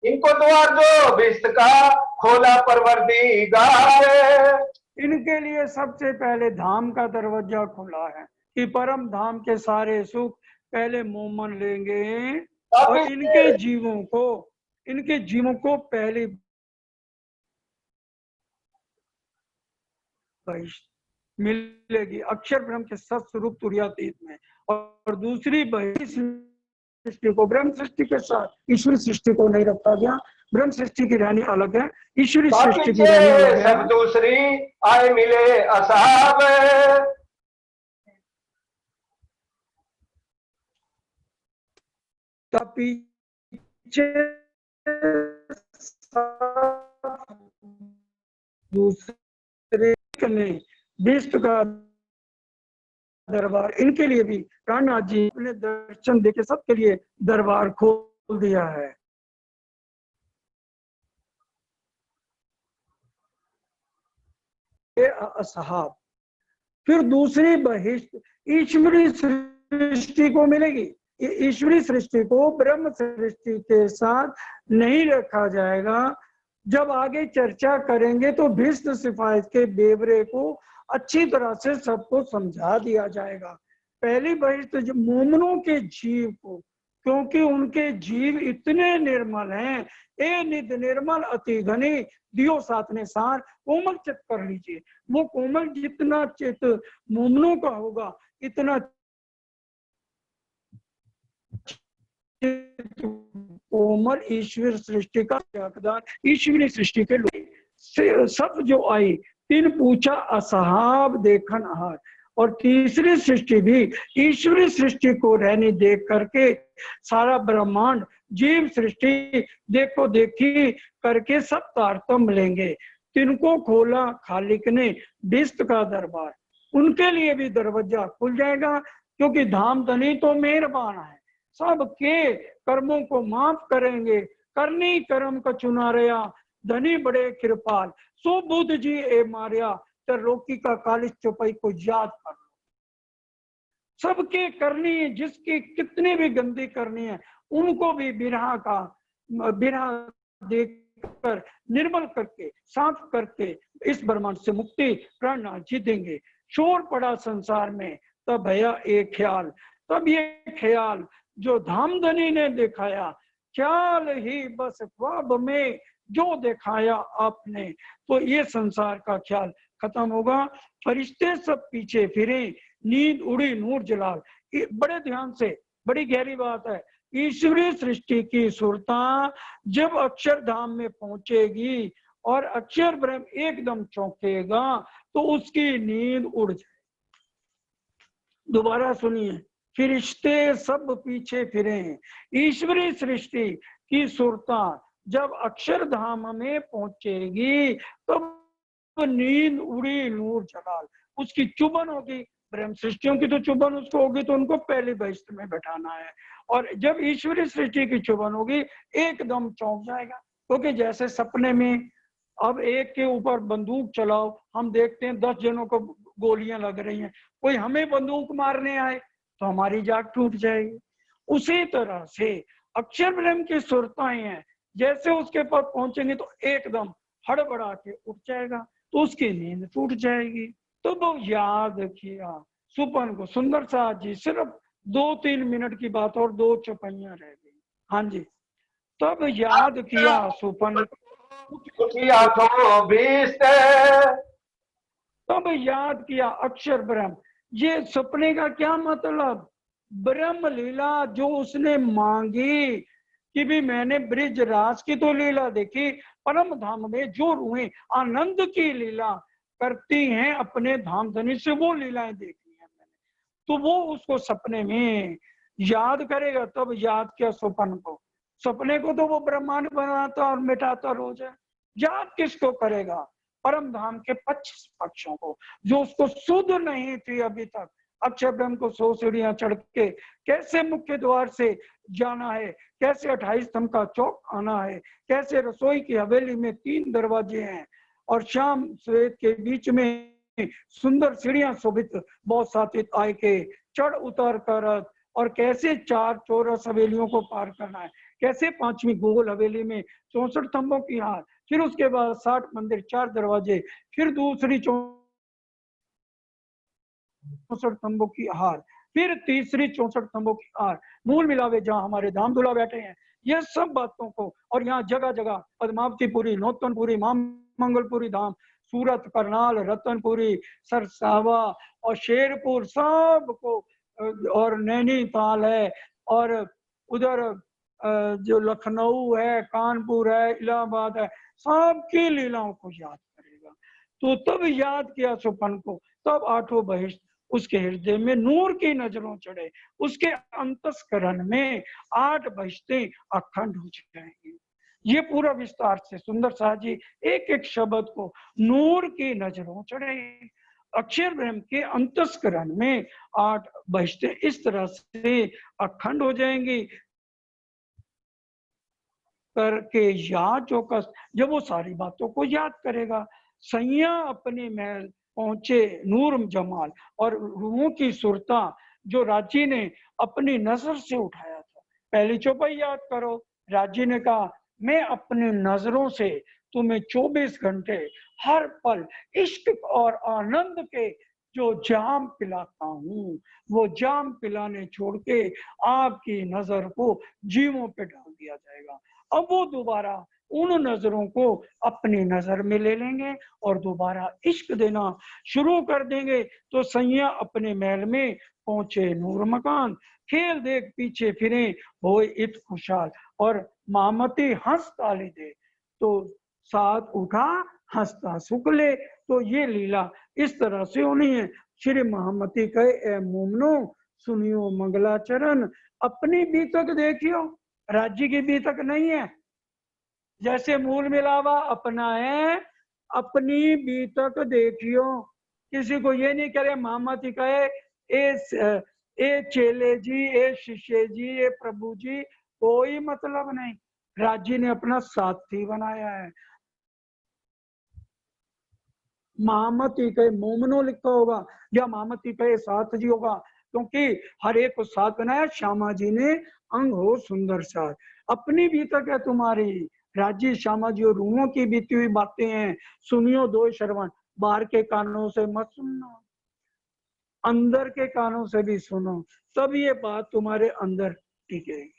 इनको द्वार जो बिस्त का खोला परवरदिगार। इनके लिए सबसे पहले धाम का दरवाजा खुला है कि परम धाम के सारे सुख पहले मोमन लेंगे और इनके जीवों को पहली मिलेगी अक्षर ब्रह्म के सत्स्वरूप तुर्यातीत में। और दूसरी सृष्टि को ब्रह्म सृष्टि के साथ ईश्वरी सृष्टि को नहीं रखा गया। ब्रह्म सृष्टि की रहनी अलग है, ईश्वरी सृष्टि की रहनी अलग है। सब दूसरी आए मिले असहाब। पीछे दूसरे ने विष्णु का दरबार इनके लिए भी प्राणनाथ जी ने दर्शन देके सबके लिए दरबार खोल दिया है। असहाब फिर दूसरी बहिष्ठ ईश्वरी सृष्टि को मिलेगी। ईश्वरी सृष्टि को ब्रह्म सृष्टि के साथ नहीं रखा जाएगा। जब आगे चर्चा करेंगे तो भीष्म सिफारिश के बेवरे को अच्छी तरह से सबको समझा दिया जाएगा। पहली बहिष्ठ मोमनों के जीव को, क्योंकि उनके जीव इतने निर्मल हैं। ए निध निर्मल अति घनी दियो साथ ने सार कोमल चित कर लीजिए। वो कोमल जितना चित मोमनों का होगा इतना कोमल ईश्वर सृष्टि का हकदार ईश्वरी सृष्टि के लोग सब जो आई। तीन पूछा असहाब देखन आहार। और तीसरी सृष्टि भी ईश्वरी सृष्टि को रहने देख करके सारा ब्रह्मांड जीव सृष्टि देखो देखी करके सब तारतम्य लेंगे। तिनको खोला खालिक ने बिस्त का दरबार, उनके लिए भी दरवाजा खुल जाएगा क्योंकि धाम धनी तो मेहरबान है। सबके कर्मों को माफ करेंगे। करनी कर्म का चुना रहा धनी बड़े कृपाल सो बुद्ध जी ए मारिया त्रिलोकी का कालिश चौपाई को याद कर लो। सबके करनी है, जिसकी कितनी भी गंदी करनी है उनको भी बिरहा देकर निर्मल करके साफ करके इस ब्रह्मांड से मुक्ति प्राणनाथ जी देंगे। शोर पड़ा संसार में तब भैया एक ख्याल, तब ये ख्याल जो धामधनी ने दिखाया, ख्याल ही बस ख्वाब में जो दिखाया आपने, तो ये संसार का ख्याल खत्म होगा। फरिश्ते सब पीछे फिरे, नींद उड़ी नूर जलाल। बड़े ध्यान से, बड़ी गहरी बात है। ईश्वरीय सृष्टि की सुरता जब अक्षरधाम में पहुंचेगी और अक्षर ब्रह्म एकदम चौंकेगा तो उसकी नींद उड़ जाए। दोबारा सुनिए, फरिश्ते सब पीछे फिरे, ईश्वरीय सृष्टि की सुरता जब अक्षरधाम में पहुंचेगी तब नींद उड़ी नूर जलाल, उसकी चुभन होगी। ब्रह्म सृष्टियों की तो चुभन उसको होगी तो उनको पहली बहिष्ठ में बैठाना है, और जब ईश्वरीय सृष्टि की चुभन होगी एकदम चौंक जाएगा। क्योंकि जैसे सपने में अब एक के ऊपर बंदूक चलाओ, हम देखते हैं 10 जनों को गोलियां लग रही हैं, कोई हमें बंदूक मारने आए तो हमारी जाग टूट जाएगी। उसी तरह से अक्षर ब्रह्म की सुरताएं हैं, जैसे उसके पास पहुंचेंगे तो एकदम हड़बड़ा के उठ जाएगा, तो उसकी नींद टूट जाएगी। तो वो याद किया सुपन को। सुंदर साथ जी, सिर्फ 2-3 मिनट की बात और 2 चौपाइयां रह गई। हाँ जी, तब याद किया सुपन, तब याद किया अक्षर ब्रह्म। ये सपने का क्या मतलब? ब्रह्म लीला जो उसने मांगी कि भी मैंने ब्रिज रास की तो लीला देखी, परम धाम में जो रूहें आनंद की लीला करती हैं अपने धाम धनी से, वो लीलाएं देखी हैं मैंने। तो वो उसको सपने में याद करेगा। तब याद किया स्वप्न को। सपने को तो वो ब्रह्मांड बनाता और मिटाता रोज है, याद किसको करेगा? परम धाम के 25 पक्षों को, जो उसको सुध नहीं थी अभी तक। अक्षर ब्रह्म को 100 सीढ़ियां चढ़ के कैसे मुख्य द्वार से जाना है, कैसे 28 स्तंभ का चौक आना है, कैसे रसोई की हवेली में 3 दरवाजे हैं और शाम श्वेत के बीच में सुंदर सीढ़ियां शोभित बहुत सात्विक आय के चढ़ उतार कर, और कैसे 4 चौरस हवेलियों को पार करना है, कैसे 5वीं गोल हवेली में 64 स्तंभों की हार, फिर उसके बाद 60 मंदिर 4 दरवाजे, फिर दूसरी 64 स्तंभों की हार, फिर तीसरी 64 स्तंभों की हार, मूल मिलावे जहां हमारे धाम दूल्हा बैठे हैं। ये सब बातों को, और यहाँ जगह जगह पद्मावतीपुरी, नौतनपुरी, मंगलपुरी धाम, सूरत, करनाल, रतनपुरी, सरसावा और शेरपुर सब को, और नैनीताल है, और उधर जो लखनऊ है, कानपुर है, इलाहाबाद है, सबकी लीलाओं को याद करेगा। तो तब याद किया सुपन को, तब 8 बहिष्ठ उसके हृदय में नूर की नजरों चढ़े, उसके अंतस्करण में 8 बहिष्ठें अखंड हो जाएंगी। ये पूरा विस्तार से सुंदर साह जी एक एक शब्द को, नूर की नजरों चढ़े, अक्षर ब्रह्म के अंतस्करण में 8 बहिष्ठें इस तरह से अखंड हो जाएंगी करके याद चौकस। जब वो सारी बातों को याद करेगा, सैया अपने महल पहुंचे नूर जमाल, और रूहों की सुरता जो राजी ने अपनी नजर से उठाया था। पहली चौपाई याद करो, राजी ने कहा मैं अपनी नजरों से तुम्हें 24 घंटे हर पल इश्क और आनंद के जो जाम पिलाता हूँ, वो जाम पिलाने छोड़ के आपकी नजर को जीवों पे डाल दिया जाएगा। अब वो दोबारा उन नजरों को अपनी नजर में ले लेंगे और दोबारा इश्क देना शुरू कर देंगे। तो सैया अपने महल में पहुंचे नूर मकान, खेल देख पीछे फिरे होए इत खुशहाल, और महामती हंस ताली दे तो साथ उठा हंसता सुख ले। तो ये लीला इस तरह से होनी है। श्री महामती कहे ए मोमनो सुनियो मंगलाचरण, अपनी बीतक देखियो, राज्य की बीतक नहीं है। जैसे मूल मिलावा अपना है, अपनी बीतक देखियो। किसी को ये नहीं करे महामती कहे ए चेले जी, ए शिष्य जी, ए प्रभु जी, कोई मतलब नहीं। राज्य ने अपना साथी बनाया है। महामती कहे मोमनो लिखा होगा, या महामती कहे साथ जी होगा, क्योंकि हर एक को साथ बनाया श्यामा जी ने, अंग हो सुंदर साथ। अपनी भी तक है तुम्हारी राजी श्यामा जी, और रूहों की बीती हुई बातें हैं, सुनियो दो श्रवण, बाहर के कानों से मत सुनना, अंदर के कानों से भी सुनो, तब ये बात तुम्हारे अंदर टिकेगी।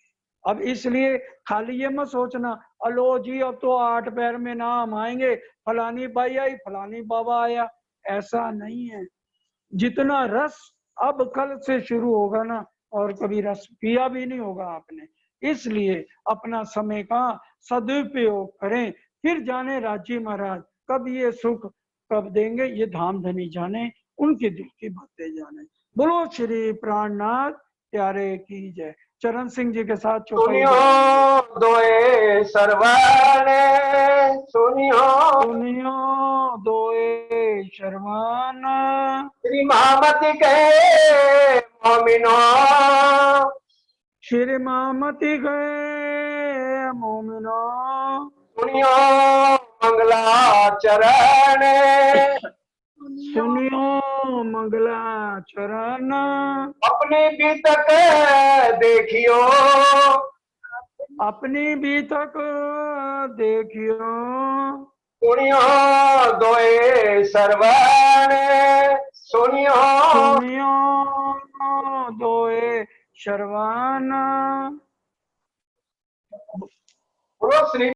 अब इसलिए खाली ये मत सोचना अलो जी अब तो 8 पैर में नाम आएंगे, फलानी बाई आई, फलानी बाबा आया, ऐसा नहीं है। जितना रस अब कल से शुरू होगा ना, और कभी रस पिया भी नहीं होगा आपने, इसलिए अपना समय का सदुपयोग करें। फिर जाने राजी महाराज कब ये सुख कब देंगे, ये धाम धनी जाने, उनके दिल की बातें जाने। बोलो श्री प्राणनाथ प्यारे की जय। चरण सिंह जी के साथ चौपाई सुनियो दोए सरवाने, सुनियो सुनियो दोए शर्मान, श्री महामति के मोमिनो, श्री मामति गए मोमिनो, सुनियो मंगलाचरण, सुनियो मंगलाचरण, अपनी भी तक देखियो, अपनी भी तक देखियो, सुनियो दोए सरवण, सुनियो सुनियो दोए शर्वान। बोलो श्री